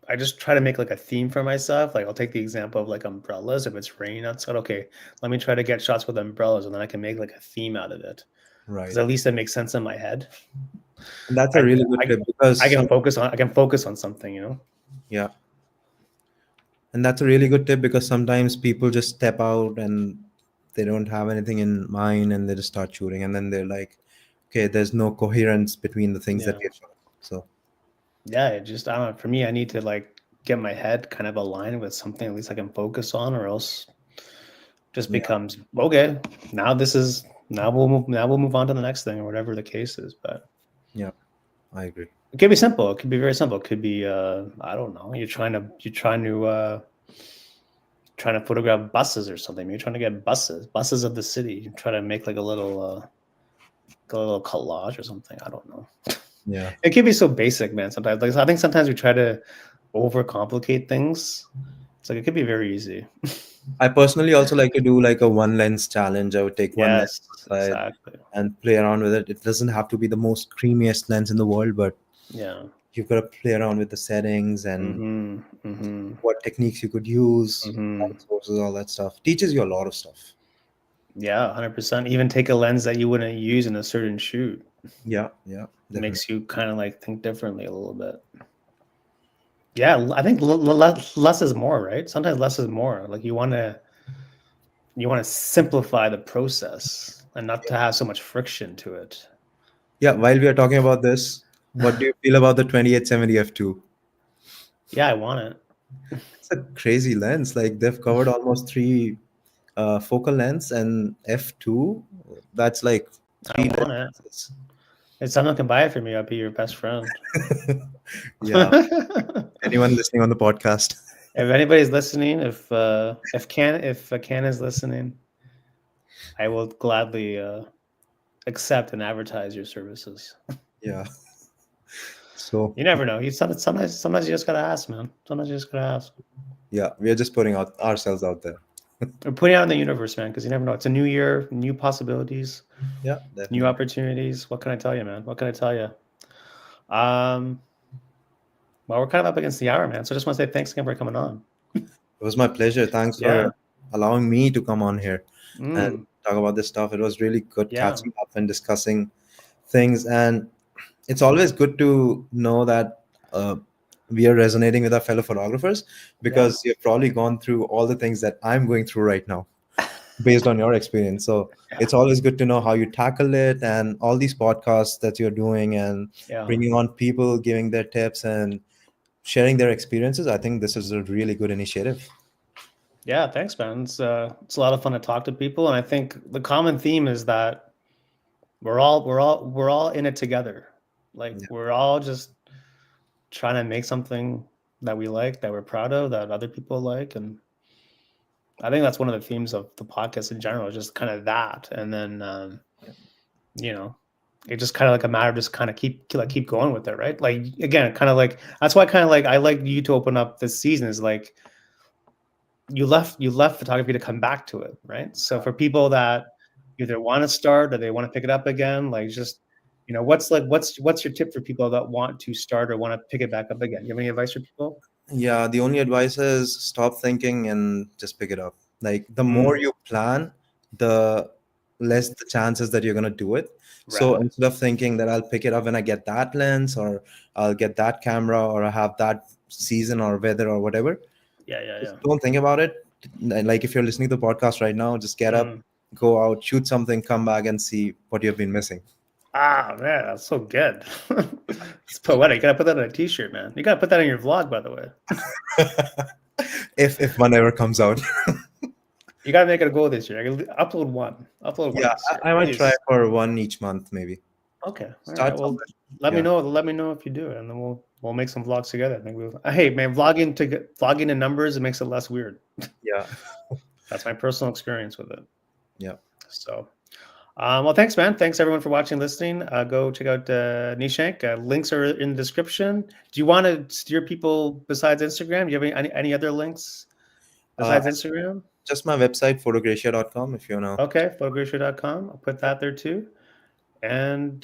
I just try to make like a theme for myself. Like I'll take the example of like umbrellas. If it's raining outside, okay, let me try to get shots with umbrellas, and then I can make like a theme out of it. Because Right. at least it makes sense in my head. And that's a I really good I tip because some I can focus on something, you know. yeah, and that's a really good tip because sometimes people just step out and they don't have anything in mind and they just start shooting and then they're like, okay, there's no coherence between the things that Yeah. get shot. So Yeah, it just I don't know. For me, I need to like get my head kind of aligned with something at least I can focus on, or else just yeah, becomes okay. Now we'll move on to the next thing or whatever the case is. But yeah, I agree. it could be simple. It could be very simple. It could be I don't know. Trying to photograph buses or something. You're trying to get buses of the city. You try to make like a little collage or something. I don't know. Yeah. It can be so basic, man. Sometimes, like I think sometimes we try to overcomplicate things. It's like it could be very easy. I personally also like to do like a one lens challenge. I would take one lens Yes, outside exactly. and play around with it. It doesn't have to be the most creamiest lens in the world, but Yeah. you've got to play around with the settings and Mm-hmm. Mm-hmm. what techniques you could use, Mm-hmm. light sources, all that stuff. Teaches you a lot of stuff. Yeah, 100%. Even take a lens that you wouldn't use in a certain shoot Yeah, yeah, definitely. makes you kind of like think differently a little bit. Yeah, I think less is more, right? Sometimes less is more. Like you want to simplify the process and not to have so much friction to it. Yeah, while we are talking about this, what do you feel about the 2870 f2? Yeah, I want it. It's a crazy lens. Like they've covered almost three focal lengths, and f2, that's like I three want it. lenses. If someone can buy it for me, I'll be your best friend. Yeah, If anyone listening on the podcast? anybody's listening, if Can is listening, I will gladly accept and advertise your services. Yeah. So You never know. Sometimes you just gotta ask, man. Sometimes you just gotta ask. yeah, we are just putting out ourselves out there. We're putting it out in the universe, man, because you never know. It's a new year, new possibilities, Yeah, new definitely. opportunities. What can I tell you, man? What can I tell you? Um, well, we're kind of up against the hour, man. So I just want to say thanks again for coming on. It was my pleasure. Thanks Yeah. for allowing me to come on here and Mm, talk about this stuff. It was really good yeah. catching up and discussing things. And it's always good to know that we are resonating with our fellow photographers, Yeah. because you've probably gone through all the things that I'm going through right now based on your experience. So Yeah. it's always good to know how you tackle it, and all these podcasts that you're doing and Yeah. bringing on people, giving their tips and sharing their experiences. I think this is a really good initiative. Yeah. Thanks, man. It's a lot of fun to talk to people, and I think the common theme is that we're all in it together. Like Yeah, we're all just trying to make something that we like, that we're proud of, that other people like, and I think that's one of the themes of the podcast in general, just kind of that. And then, you know, it just kind of like a matter of just kind of keep going with it, right? Like again, kind of like that's why kind of like I like you to open up this season is like you left photography to come back to it, right? So for people that either want to start or they want to pick it up again, like just what's your tip for people that want to start or want to pick it back up again? You have any advice for people? yeah, the only advice is stop thinking and just pick it up. Like the more Mm, you plan, the less the chances that you're going to do it. So rad. instead of thinking that I'll pick it up when I get that lens, or I'll get that camera, or I have that season or weather or whatever, Yeah, yeah, just yeah. don't think about it. Like if you're listening to the podcast right now, just get up, Mm. go out, shoot something, come back and see what you've been missing. Ah, man, that's so good. It's poetic. You gotta put that on a t-shirt, man. You gotta put that on your vlog, by the way. If one ever comes out. You gotta make it a goal this year. I gotta upload one. Upload one Yeah, this year, I might try please. for one each month, maybe. Okay. All right. Start Well, somewhere. let me Yeah. know. Let me know if you do it, and then we'll make some vlogs together. I think we'll. Hey, man, vlogging in numbers, it makes it less weird. Yeah. That's my personal experience with it. Yeah. So, well, thanks, man. Thanks everyone for watching, listening. Go check out Nishank. Links are in the description. Do you want to steer people besides Instagram? Do you have any other links Uh, besides Instagram? just my website, photogracia.com, if you know. Okay, photogratio.com. I'll put that there too. And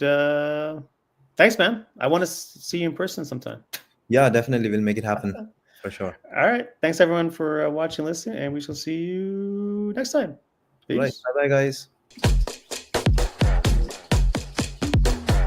thanks, man. I want to see you in person sometime. Yeah, definitely. We'll make it happen for sure. All right. Thanks everyone for watching, listening, and we shall see you next time. Right. Peace. Bye bye, guys.